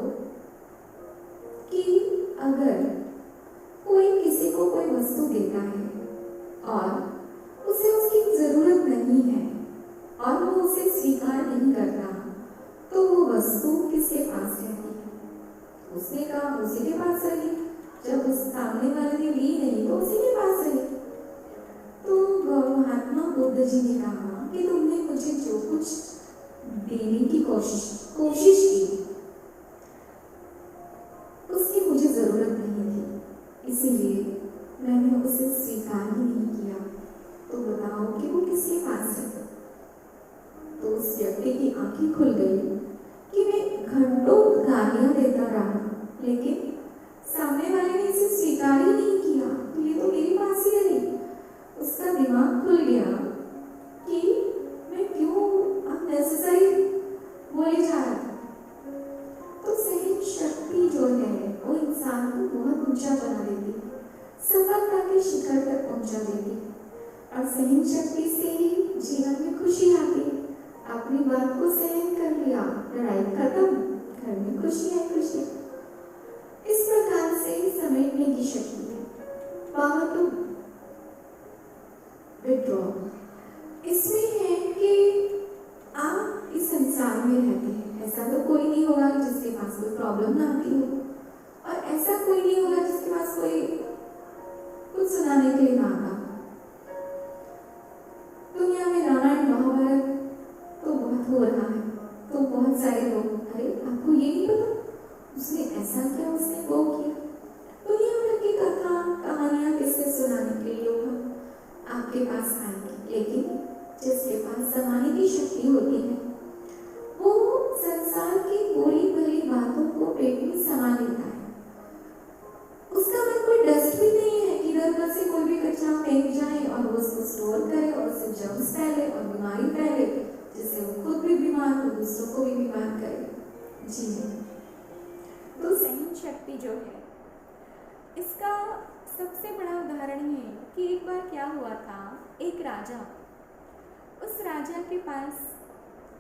कि अगर कोई किसी को कोई वस्तु देता है और उसे उसकी जरूरत नहीं है और वो उसे स्वीकार नहीं करता, तो वो वस्तु किसके पास रहती है? उसने कहा उसी के पास रही। जब उस सामने वाले ने ली नहीं तो उसी के पास रही। तो महात्मा बुद्ध जी ने कहा कि तुमने मुझे जो कुछ देने की कोशिश की, आंखें खुल गई कि मैं घंटों गालियां देता रहा, लेकिन सामने वाले ने इसे स्वीकार ही नहीं किया, तो ये तो मेरे पास ही रही। उसका दिमाग खुल गया कि मैं क्यों अननेसेसरी बोले जा रहा था। तो सहन शक्ति जो है वो इंसान को बहुत ऊंचा बना देती, सफलता के शिखर तक पहुंचा देती, और सहन शक्ति से ही जीवन में खुशी आती। अपनी बात को सहन कर लिया, लड़ाई खत्म, घर में खुशी है खुशी। इस प्रकार से समेटने की शक्ति है, पावर टू विड्रॉ। इसमें है कि आप इस संसार में रहते हैं, ऐसा तो कोई नहीं होगा जिसके पास कोई प्रॉब्लम ना आती हो, और ऐसा कोई नहीं होगा जिसके पास कोई कुछ सुनाने के लिए ना आता। दुनिया में रामायण महाभारत तो बहुत हो रहा है, तो बहुत सारे लोग, अरे आपको ये नहीं पता उसने ऐसा किया, उसने वो किया। दुनिया भर की कथा कहानियां किससे सुनाने के लिए लोग आपके पास आएंगे, लेकिन जिसके पास समाने की शक्ति होती है वो संसार की बुरी भली बातों को पेट में समा लेता है। उसका मन कोई डस्टबिन नहीं है कि इधर उधर से कोई भी कचरा फेंक जाए और वो उसको स्टोर करे और उससे जर्म्स फैले और बीमारी फैले, जिससे वो खुद भी बीमार हो, दूसरों को भी बीमार करे। जी तो सहन शक्ति जो है, इसका सबसे बड़ा उदाहरण है कि एक बार क्या हुआ था, एक राजा, उस राजा के पास,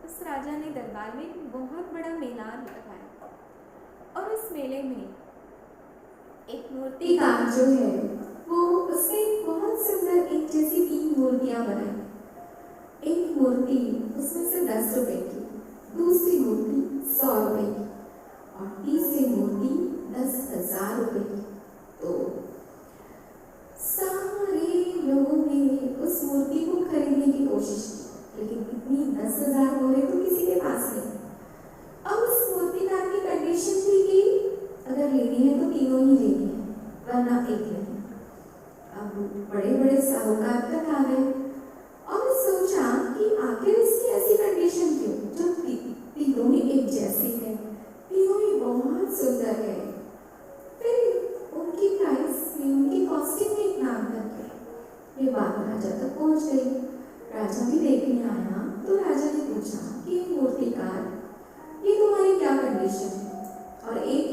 उस राजा ने दरबार में एक बहुत बड़ा मेला लगाया, और उस मेले में एक मूर्तिकार जो है वो उसने बहुत सुंदर एक जैसी 3 मूर्तियां बनाई। एक मूर्ति उसमें से 10 रुपए की, दूसरी मूर्ति 100 रुपए की, और तीसरी मूर्ति 10,000 रुपए की। तो सारे लोगों ने उस मूर्ति को खरीदने की कोशिश की, लेकिन इतनी 10,000 बोले तो किसी के पास नहीं। अब उस मूर्तिकार की कंडीशन थी कि अगर लेनी है तो तीनों ही लेनी है, वरना एक नहीं। अब बड़े बड़े साहूकार तक आ गए और सोचा कि आखिर इसकी ऐसी कंडीशन क्यों, जो तीनों ही एक जैसी है, तीनों ही बहुत सुंदर है। फिर उनकी प्राइस में, उनकी कॉस्टिंग में इतना अंतर किया। ये बात राजा तक पहुंच गई। राजा भी देखने आया तो राजा ने पूछा कि मूर्तिकार, ये तुम्हारी क्या कंडीशन है, और एक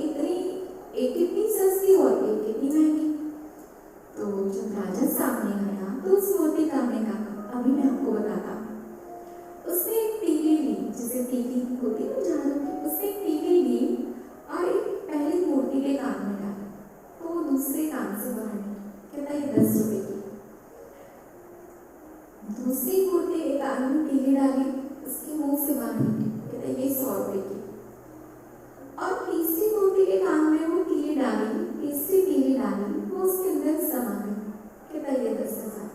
इतनी सस्ती और एक इतनी महंगी। तो जब राजा सामने आया तो उस मूर्तिकार ने कहा, अभी मैं आपको बताता हूँ। उसने एक तीली ली, जिसे तीली होती है झाड़ू की, उसने एक तीली ली और एक पहली मूर्ति के कान में डाला, तो वो दूसरे कान से बाहर निकली। कहता ये 10 रुपए की। दूसरी मूर्ति के कान में तीली डाली, उसके मुंह से बाहर निकली। कहता ये 100 रुपए की। और तीसरी मूर्ति के कान में वो तीली डाली, तीसरी तीली डाली, वो उसके अंदर समा गई। कहता ये 10,000।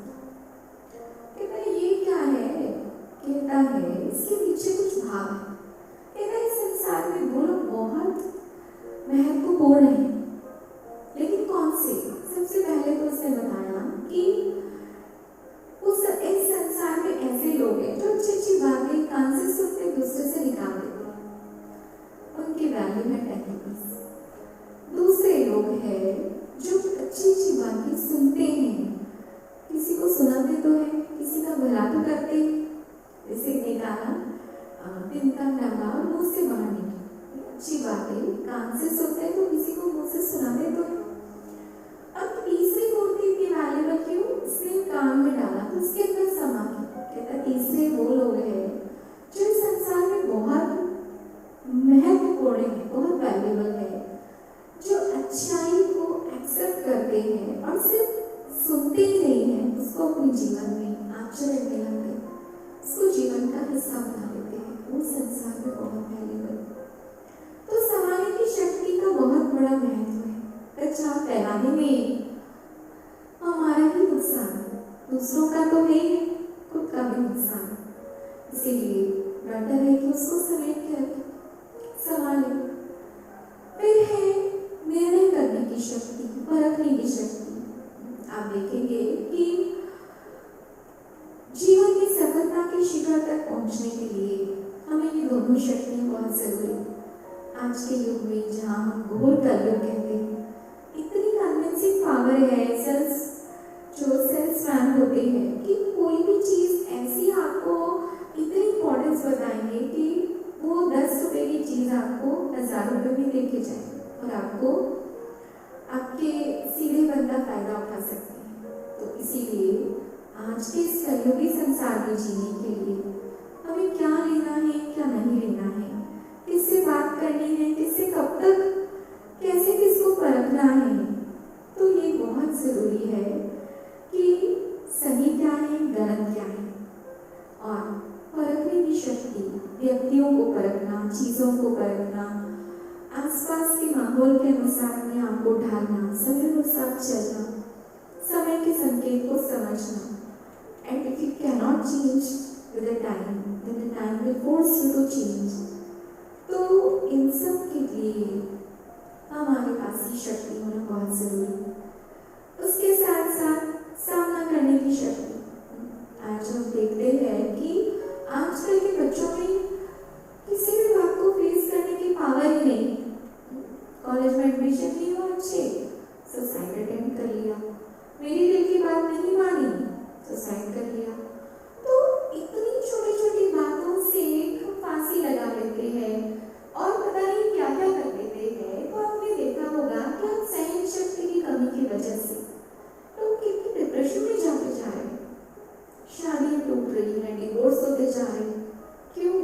कहता ये क्या है? कहता है इसके पीछे कुछ भाव है। कहता इस संसार में वो लोग बहुत महत्वपूर्ण है, लेकिन कौन से? सबसे पहले तो उसने बताया कि इस संसार में ऐसे लोग हैं जो अच्छी अच्छी बातें कान से सुनते दूसरे से निकाल देते, उनकी वैल्यू है 10 रुपीज। दूसरे लोग हैं जो अच्छी अच्छी बातें सुनते हैं, किसी को सुनाते तो है, किसी का भला तो करते, जैसे निकाला तिनका डाला और मुंह से बाहर निकली, अच्छी बातें कान से सुनते तो किसी को मुंह से सुनाते तो है। अब तीसरी मूर्ति की वैल्यूएबल क्यों? उसने कान में डाला तो उसके अंदर समा गया। कहता तीसरे वो लोग हैं जो इस संसार में बहुत महत्वपूर्ण है, बहुत वैल्यूएबल है, जो अच्छाई को एक्सेप्ट करते हैं और सिर्फ सुनते ही नहीं है, उसको अपने जीवन में आचरण में लाते हैं, उसको जीवन का हिस्सा बना लेते हैं, वो संसार में बहुत वैल्यूएबल। तो समाने की शक्ति का बहुत बड़ा महत्व है। कचरा फैलाने में हमारा ही नुकसान, दूसरों का तो है, खुद का भी नुकसान। इसीलिए बेटर है कि उसको समेट के रखें, संभाले। फिर है निर्णय करने की शक्ति, परखने की शक्ति। आप देखेंगे कि जीवन की सफलता के शिखर तक पहुंचने के लिए हमें ये दोनों शक्तियाँ बहुत जरूरी। आज के युग में जहाँ हम घोर कलयुग कहते हैं, इतनी कन्विंसिंग पावर है सेल्समैन होते हैं कि कोई भी चीज़ ऐसी आपको इतनी इम्पोर्टेंस बताएंगे कि वो 10 रुपए की चीज़ आपको 1000 रुपए में लेके जाए और आपको आपके सीधे बंदा फायदा उठा सकते हैं। तो इसीलिए आज के इस कलयुगी संसार में जीने के लिए हमें क्या लेना है, क्या नहीं लेना है, किससे बात करनी है, किससे कब तक, कैसे किसको परखना है, तो ये बहुत जरूरी है कि सही क्या है, गलत क्या है। और परखने की शक्ति, व्यक्तियों को परखना, चीज़ों को परखना, आसपास के माहौल के अनुसार अपने आप को ढालना, समय अनुसार चलना, समय के संकेत को समझना। And if you cannot change with the time, then the time will force you to change। तो इन सब के लिए हमारे पास की शक्ति होना बहुत जरूरी है। उसके साथ साथ सामना करने की शक्ति। आज हम देखते हैं कि आजकल के बच्चों में किसी भी बात को फेस करने की पावर ही नहीं। कॉलेज में एडमिशन ली हो, अच्छे सुसाइड अटेम्प्ट कर लिया, मेरी दिल की बात नहीं मानी, सुसाइड कर लिया। तो इतनी छोटी छोटी बातों से हम फांसी लगा लेते हैं और पता नहीं क्या क्या कर देते हैं। तो आपने देखा होगा कि हम सहन शक्ति की कमी की वजह से लोग कितनी डिप्रेशन में जाते जा रहे हैं, शादियां टूट रही हैं, डिवोर्स होते जा रहे हैं। क्यों?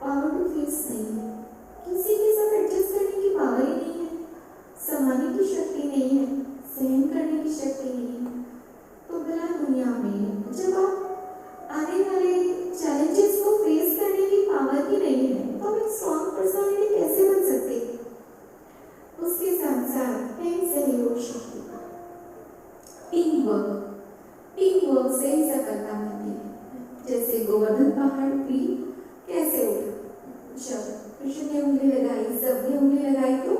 पावर टू फेस नहीं है, किसी के साथ एडजस्ट करने की पावर ही नहीं है, संभालने की शक्ति नहीं है, सहन करने की शक्ति नहीं है। तो भला दुनिया में जब आप आने वाले चैलेंजेस को फेस करने की पावर ही नहीं है, तो एक स्ट्रॉन्ग पर्सनालिटी कैसे बन सकते हैं? उसके साथ साथ है सहयोग शक्ति, टीम वर्क से ही सफलता मिलती है। जैसे गोवर्धन पहाड़ भी कैसे उठा, जब कृष्ण ने उंगली लगाई, सबने उंगली लगाई तो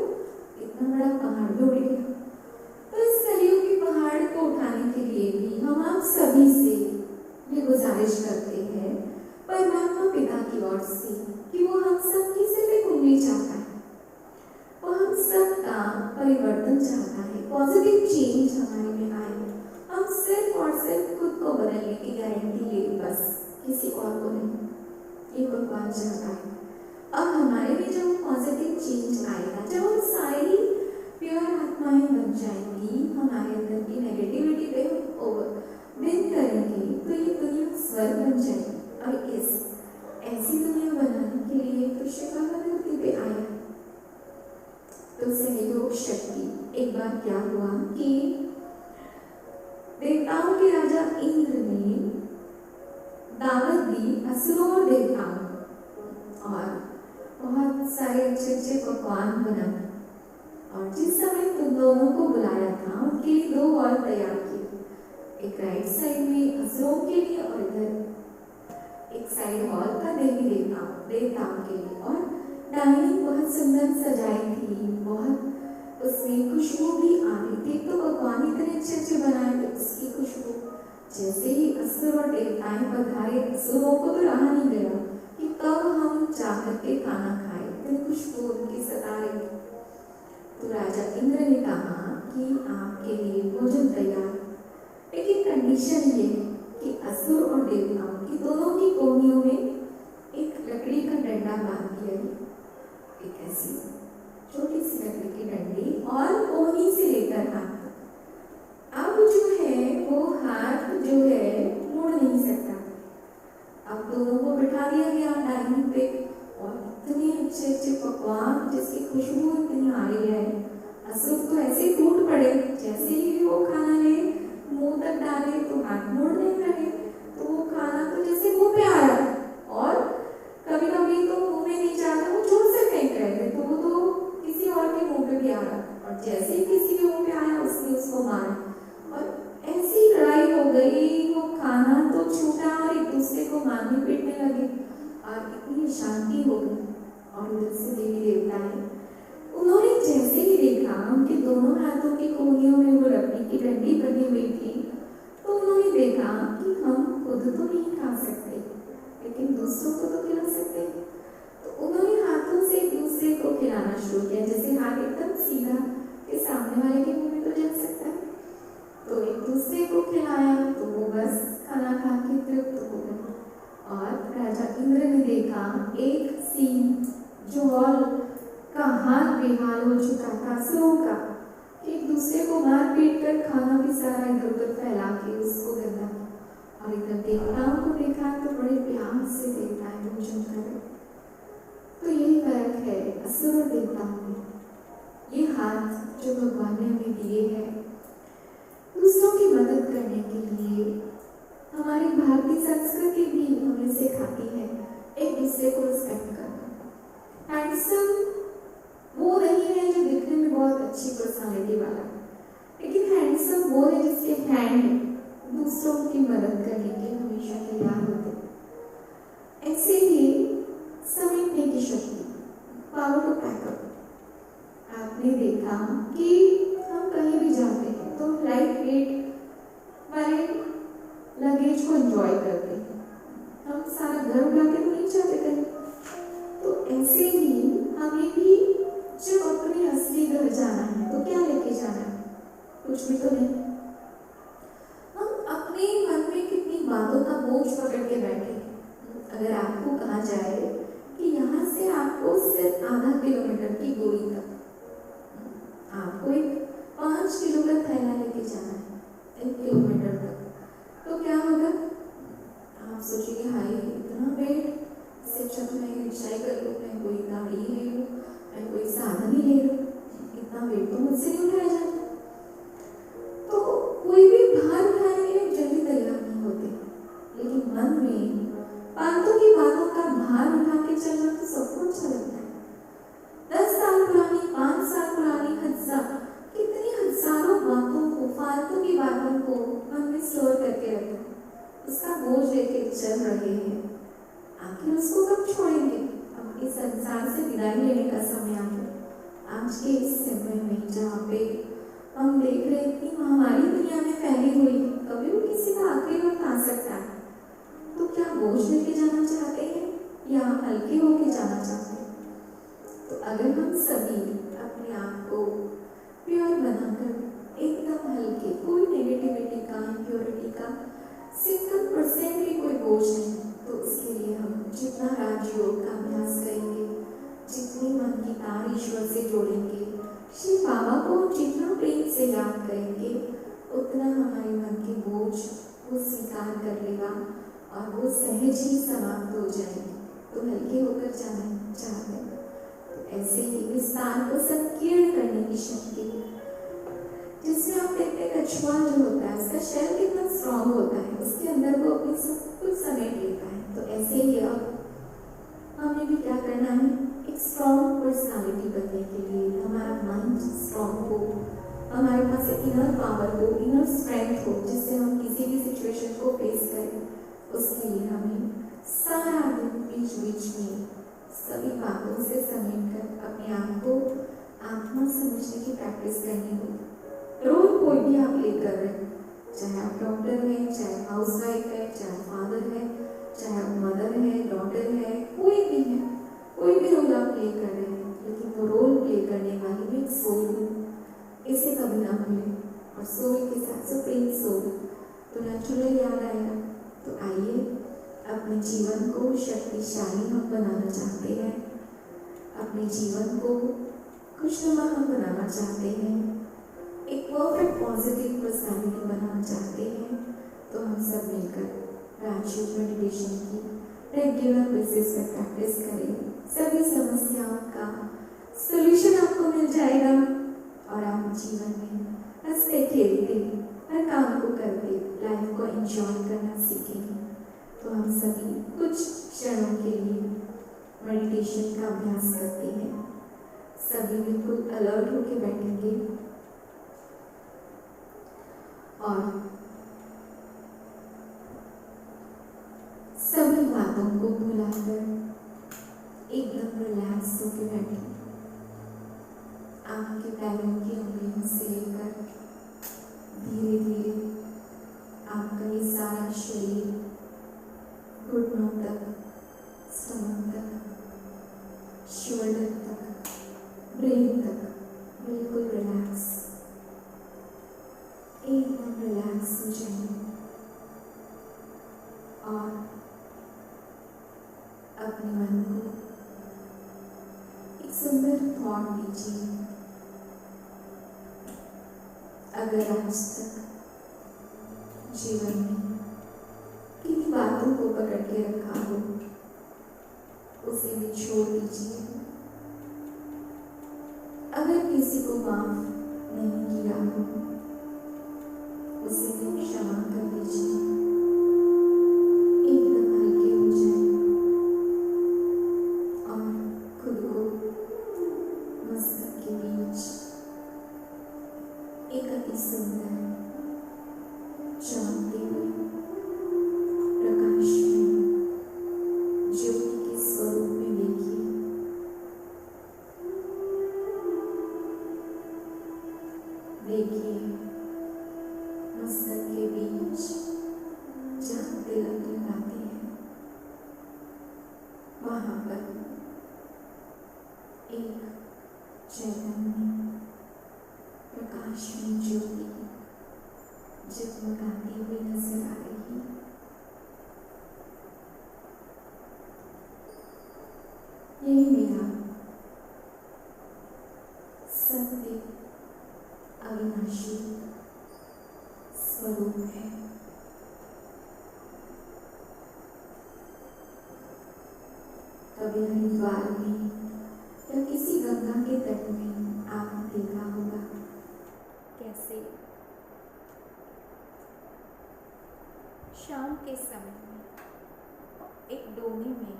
इतना बड़ा पहाड़ भी उड़ गया। तो इस कलयुग के पहाड़ को उठाने के लिए भी हम आप सभी से ये गुजारिश करते हैं परमात्मा पिता की ओर से कि वो हम सब की सिर्फ एक उंगली चाहता है, वो हम सब का परिवर्तन चाहता है, पॉजिटिव चेंज हमारे में आए। हम सिर्फ और सिर्फ खुद को बदलने की गारंटी ले, बस किसी और को नहीं, ये भगवान चाहता है। अब हमारे में जब पॉजिटिव चेंज आएगा, जब हम सारी प्योर आत्माएं बन जाएंगी, हमारे अंदर की नेगेटिविटी पे हम ओवरविन करेंगे, तो ये दुनिया स्वर्ग बन जाएगी। और ऐसी दुनिया बनाने के लिए कृष्ण का धरती पे आया। तो सहयोग शक्ति। एक बार क्या हुआ कि देवताओं के राजा इंद्र ने दावत दी असुरों और देवताओं को, और बहुत सारे अच्छे अच्छे पकवान बनाए। और जिस समय तुम दोनों को बुलाया था, उनके लिए 2 हॉल तैयार किए, एक राइट साइड में असुरों के लिए और इधर एक साइड हॉल था देवी देवताओं के लिए। और डाइनिंग बहुत सुंदर सजाई थी, बहुत उसमें खुशबू भी आ रही थी। तो भगवान इतने अच्छे अच्छे बनाए थे, उसकी खुशबू। जैसे ही असुर और देवताएं पधारे, असुरों को तो रहा नहीं गया कि कब हम जाकर के खाना खाए, इतनी खुशबू उनकी सता रही थी। तो राजा इंद्र ने कहा कि आपके लिए भोजन तैयार, लेकिन कंडीशन ये है कि असुर और देवताओं की दोनों की कोहनियों में एक लकड़ी का डंडा बांध दिया है, एक ऐसी छोटी सी लकड़ी की डंडी, और कोहनी से लेकर हाथ तक। अब जो है वो हाथ जो है मुड़ नहीं सकता। अब दोनों को बिठा दिया गया डाइनिंग पे, और इतने अच्छे अच्छे पकवान जिसकी खुशबू इतनी आ रही है। असुर तो ऐसे टूट पड़े, जैसे ही वो खाना ले मुंह तक डाले तो हाथ मुड़ नहीं लगे। तो वो खाना तो जैसे मुंह पे आ रहा है, और कभी कभी तो मुंह में नहीं जाता, वो जोर से फेंक रहे थे, तो वो तो किसी और के मुंह पे भी आ रहा, और जैसे ही किसी के मुंह पे आया उसने उसको मारा, और ऐसी लड़ाई हो गई। वो खाना तो छूटा और एक दूसरे को मारने पीटने लगे, और इतनी शांति हो गई। और उधर से देवी देवता है, उन्होंने जैसे ही देखा उनके दोनों हाथों की कोहनियों में वो लकड़ी की डंडी बनी हुई थी, तो उन्होंने देखा कि हम खुद तो नहीं खा सकते, लेकिन दूसरों को तो खिला सकते हैं। तो उन्होंने हाथों से एक दूसरे को खिलाना शुरू किया, जैसे हाथ एकदम सीधा कि सामने वाले के मुंह में तो जा सकता है। तो एक दूसरे को खिलाया तो वो बस खाना खा के तृप्त हो गए। और राजा इंद्र ने देखा एक सीन जो हॉल का हाल बेहाल हो चुका था असुरों का, कि एक दूसरे को मार पीट कर खाना भी सारा इधर उधर फैला के उसको गंदा। और इधर देवताओं को देखा तो बड़े प्यार से देवताएं भोजन करे। तो यही फर्क है असुर और देवताओं में। ये हाथ जो भगवान ने हमें दिए हैं दूसरों की मदद करने के लिए, हमारी भारतीय संस्कृति भी हमें सिखाती है एक दूसरे को रिस्पेक्ट करना। हैंडसम वो नहीं है जो दिखने में बहुत अच्छी पर्सनालिटी वाला, लेकिन हैंडसम वो है जिसके हैंड दूसरों की मदद करने के लिए हमेशा तैयार होते। ऐसे ही समेटने की शक्ति, पावर टू पैकअप। आपने देखा कि हम कहीं भी जाते हैं तो लाइट वेट वाले लगेज को एंजॉय करते हैं, हम सारा घर उठा के तो नहीं जाते कहीं। तो ऐसे ही हमें भी जब अपने असली घर जाना है तो क्या लेके जाना है? कुछ भी तो नहीं। हम अपने मन में कितनी बातों का बोझ पकड़ के बैठे। अगर आपको कहा जाए कि यहाँ से आपको सिर्फ आधा किलोमीटर की दूरी तक आपको एक 5 किलो का थैला लेके जाना है 1 किलोमीटर तक, तो क्या होगा? आप सोचिए हाय इतना वेट, इससे अच्छा तो मैं रिक्शा कर लूँ, मैं कोई गाड़ी ले लूँ, मैं कोई साधन ही ले लूँ, इतना वेट तो मुझसे नहीं उठाया जाता। तो कोई भी भार उठाने के लिए जल्दी तैयार नहीं होते, लेकिन मन में फालतू की बातों का भार उठा के चलना तो सबको अच्छा लगता है। 10 साल पुरानी, 5 साल पुरानी, कितनी हजारों बातों को, फालतू की बातों को मन में स्टोर करके रखा, उसका बोझ लेके चल रहे हैं। आखिर उसको कब छोड़ेंगे? अब इस संसार से विदाई लेने का समय आ गया। आज के इस समय में जहाँ पे हम देख रहे हैं कि महामारी दुनिया में फैली हुई, कभी भी किसी का आखिरी वक्त आ सकता है। तो क्या बोझ लेके जाना चाहते हैं या हल्के होके जाना चाहते हैं? तो अगर हम सभी अपने आप को प्योर बनाकर एकदम हल्के, कोई नेगेटिविटी का, इम्प्योरिटी का 1% भी कोई बोझ नहीं, तो उसके लिए हम जितना राजयोग का अभ्यास करेंगे, जितनी मन की तार ईश्वर से जोड़ेंगे, शिव बाबा को जितना प्रेम से याद करेंगे, उतना हमारे मन के बोझ वो स्वीकार कर लेगा और वो सहज ही समाप्त हो जाएंगे। तो हल्के होकर जाना चाहते हैं तो ऐसे ही विस्तार को संकीर्ण करने की शक्ति, जिसमें आप देखते हैं कछुआ जो होता है उसका शेल कितना स्ट्रॉन्ग होता है, उसके अंदर वो अपनी सब कुछ समेट लेता है। तो ऐसे ही अब हमें भी क्या करना है, एक स्ट्रॉन्ग पर्सनालिटी बनने के लिए हमारा माइंड स्ट्रॉन्ग हो, हमारे पास इनर पावर हो, इनर स्ट्रेंथ हो, जिससे हम किसी भी सिचुएशन को फेस करें। उसके लिए हमें सारा दिन बीच बीच में सभी बातों से समेट कर अपने आप को आत्मा समझने की प्रैक्टिस करनी होगी। रोल कोई भी आप प्ले कर रहे हैं, चाहे आप डॉक्टर हैं, चाहे हाउसवाइफ है, चाहे फादर है, चाहे मदर है, डॉटर है, कोई भी है, कोई भी रोल आप प्ले कर रहे हैं, लेकिन वो रोल प्ले करने वाली भी एक सोल है, इसे कभी ना भूलें। और सोल के साथ सुप्रीम सोल तो नेचुरल याद आएगा। तो आइए अपने जीवन को शक्तिशाली हम बनाना चाहते हैं, अपने जीवन को खुशनुमा हम बनाना चाहते हैं, एक परफेक्ट पॉजिटिव पर्सनालिटी बनाना चाहते हैं, तो हम सब मिलकर राजयोग मेडिटेशन की रेगुलर बेसिस पर प्रैक्टिस करें। सभी समस्याओं का सॉल्यूशन आपको मिल जाएगा और आप जीवन में हंसते खेलते हर काम को करके लाइफ को एंजॉय करना सीखेंगे। तो हम सभी कुछ क्षणों के लिए मेडिटेशन का अभ्यास करते हैं। सभी बिल्कुल अलर्ट होके बैठेंगे और सभी बातों को भुलाकर एकदम रिलैक्स होके बैठें। आपके पैरों की उंगलियों से लेकर धीरे धीरे आपका ये सारा शरीर घुटनों तक शोल्डर तक, ब्रेन तक बिल्कुल रिलैक्स, एकदम रिलैक्स हो जाइए और अपने मन को एक सुंदर थॉट दीजिए। अगर आज तक जीवन में किन्हीं बातों को पकड़ के रखा हो, उसे भी छोड़ दीजिए। अगर किसी को माफ नहीं किया हो, उसे भी क्षमा कर दीजिए। एकदम हल्के हो जाए और खुद को मस्तक के बीच एक अति सुंदर चमकते हुए प्रकाश में ज्योति के स्वरूप में देखिए। देखिए मस्तक के बीच जहाँ तिलक लगाते हैं, वहाँ पर एक चैतन्य प्रकाश में ज्योति जगमगाती हुई नजर आ रही है। यही मेरा सत्य अविनाशी स्वरूप है। कभी हरिद्वार में या किसी गंगा के तट में आपने देखा होगा कैसे शाम के समय में एक डोली में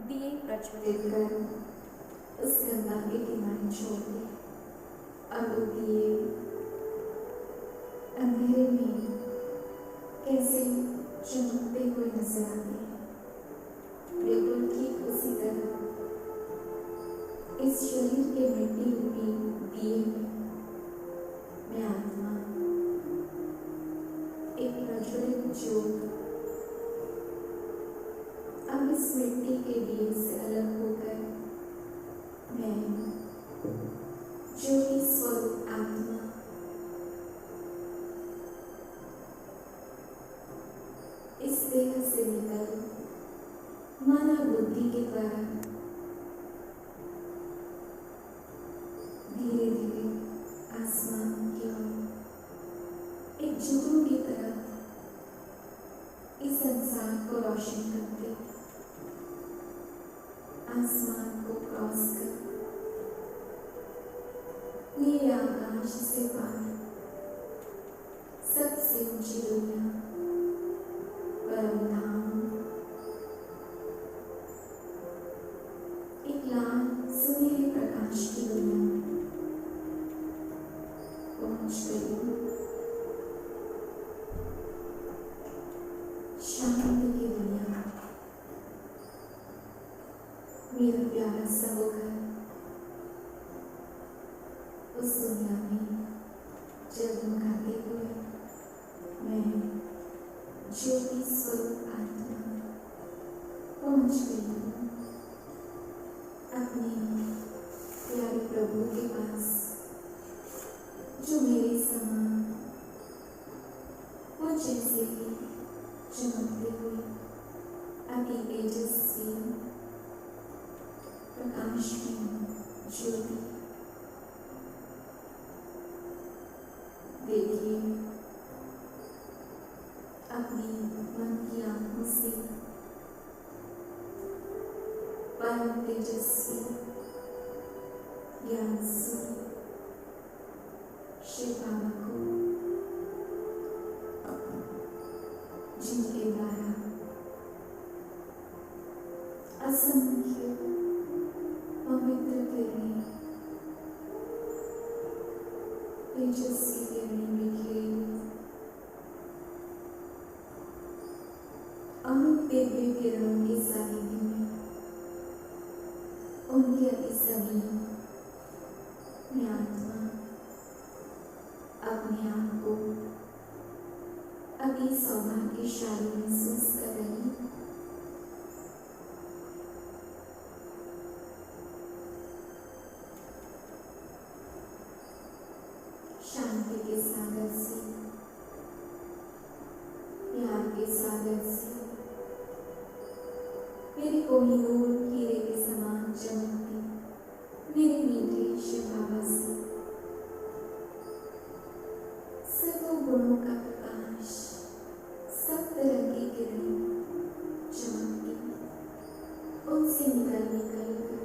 दिए प्रज्वलित कर उस गंगा के किनारे छोड़ दे और वो दिए अंधेरे में कैसे चमकते हुए नजर आते हैं। बिल्कुल ठीक उसी तरह इस शरीर के मिट्टी रूपी दिए में आत्मा एक प्रज्वलित ज्योत अब इस मिट्टी के दिए से अलग होकर मैं ज्योति स्वरूप आत्मा इस देह से निकल मन और बुद्धि के द्वारा धीरे धीरे आसमान की ओर एक जुगनू की तरह इस संसार को रोशन करते आसमान को क्रॉस कर नीले आकाश से पार सबसे ऊंची दुनिया परम धाम एक लाल सुनहरे प्रकाश की दुनिया में पहुंच गई। शांति की दुनिया मेरा प्यारा सा वो घर, उस दुनिया में जगमगाते हुए मैं ज्योति स्वरूप आत्मा पहुंच गई हूँ अपने प्यारे प्रभु के पास, जो मेरे समान मुझ जैसे ही चमकते हुए अति तेजस्वी प्रकाश में ज्योति। देखिए अपनी मन की आंखों से परम तेजस्वी ज्ञान स्वरूप शिव बाबा को, जिनके द्वारा असंख्य पवित्र किरणें तेजस्वी किरणें बिखरी अमित दिव्य किरणों के सानिध्य में उनके अति समीप में आत्मा अपने आप को अति सौभाग्यशाली महसूस कर रही। भीतर निकल कर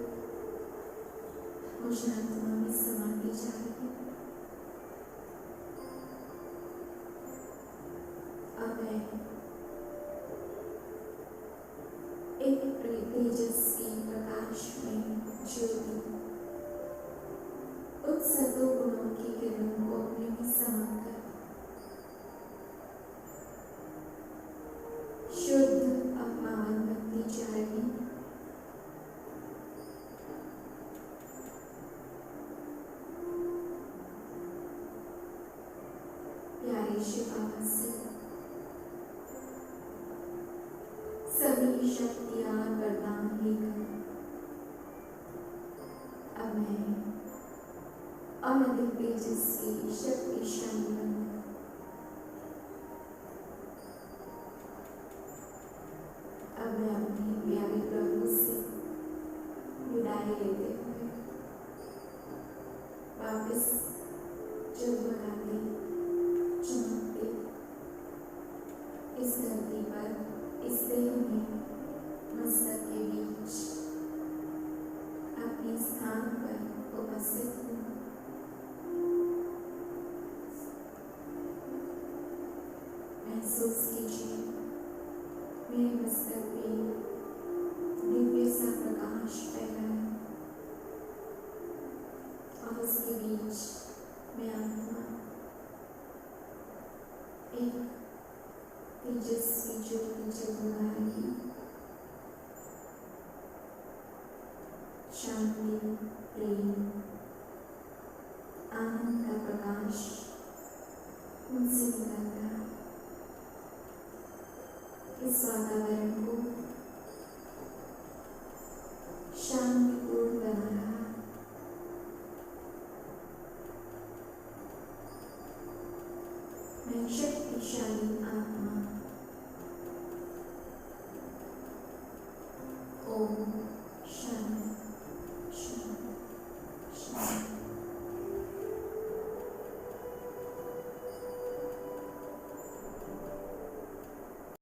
मुझ आत्मा में समाती जा रही है। अब मैं एक तेजस्वी प्रकाश में ज्योति उन सतों गुणों की किरणों को अपने में समाकर शुद्ध अपमान बनती जा रही है। प्यारे शिव बाबा से सभी शक्तियां वरदान लेकर अब मैं और अधिक तेजस्वी शक्तिशाली बनकर अब मैं अपने प्यारे प्रभु से विदाई लेते हुए वापस जगमगाते चमकते इस धरती पर इस देह में मस्तक के बीच अपने स्थान पर उपस्थित हूँ। महसूस कीजिए मेरे मस्तक पे दिव्य सा प्रकाश फैला है और उसके बीच मैं आत्मा एक तेजस्वी ज्योति जगमगा रही है। शांति, प्रेम, आनंद का प्रकाश मुझसे निकलता है। इस वातावरण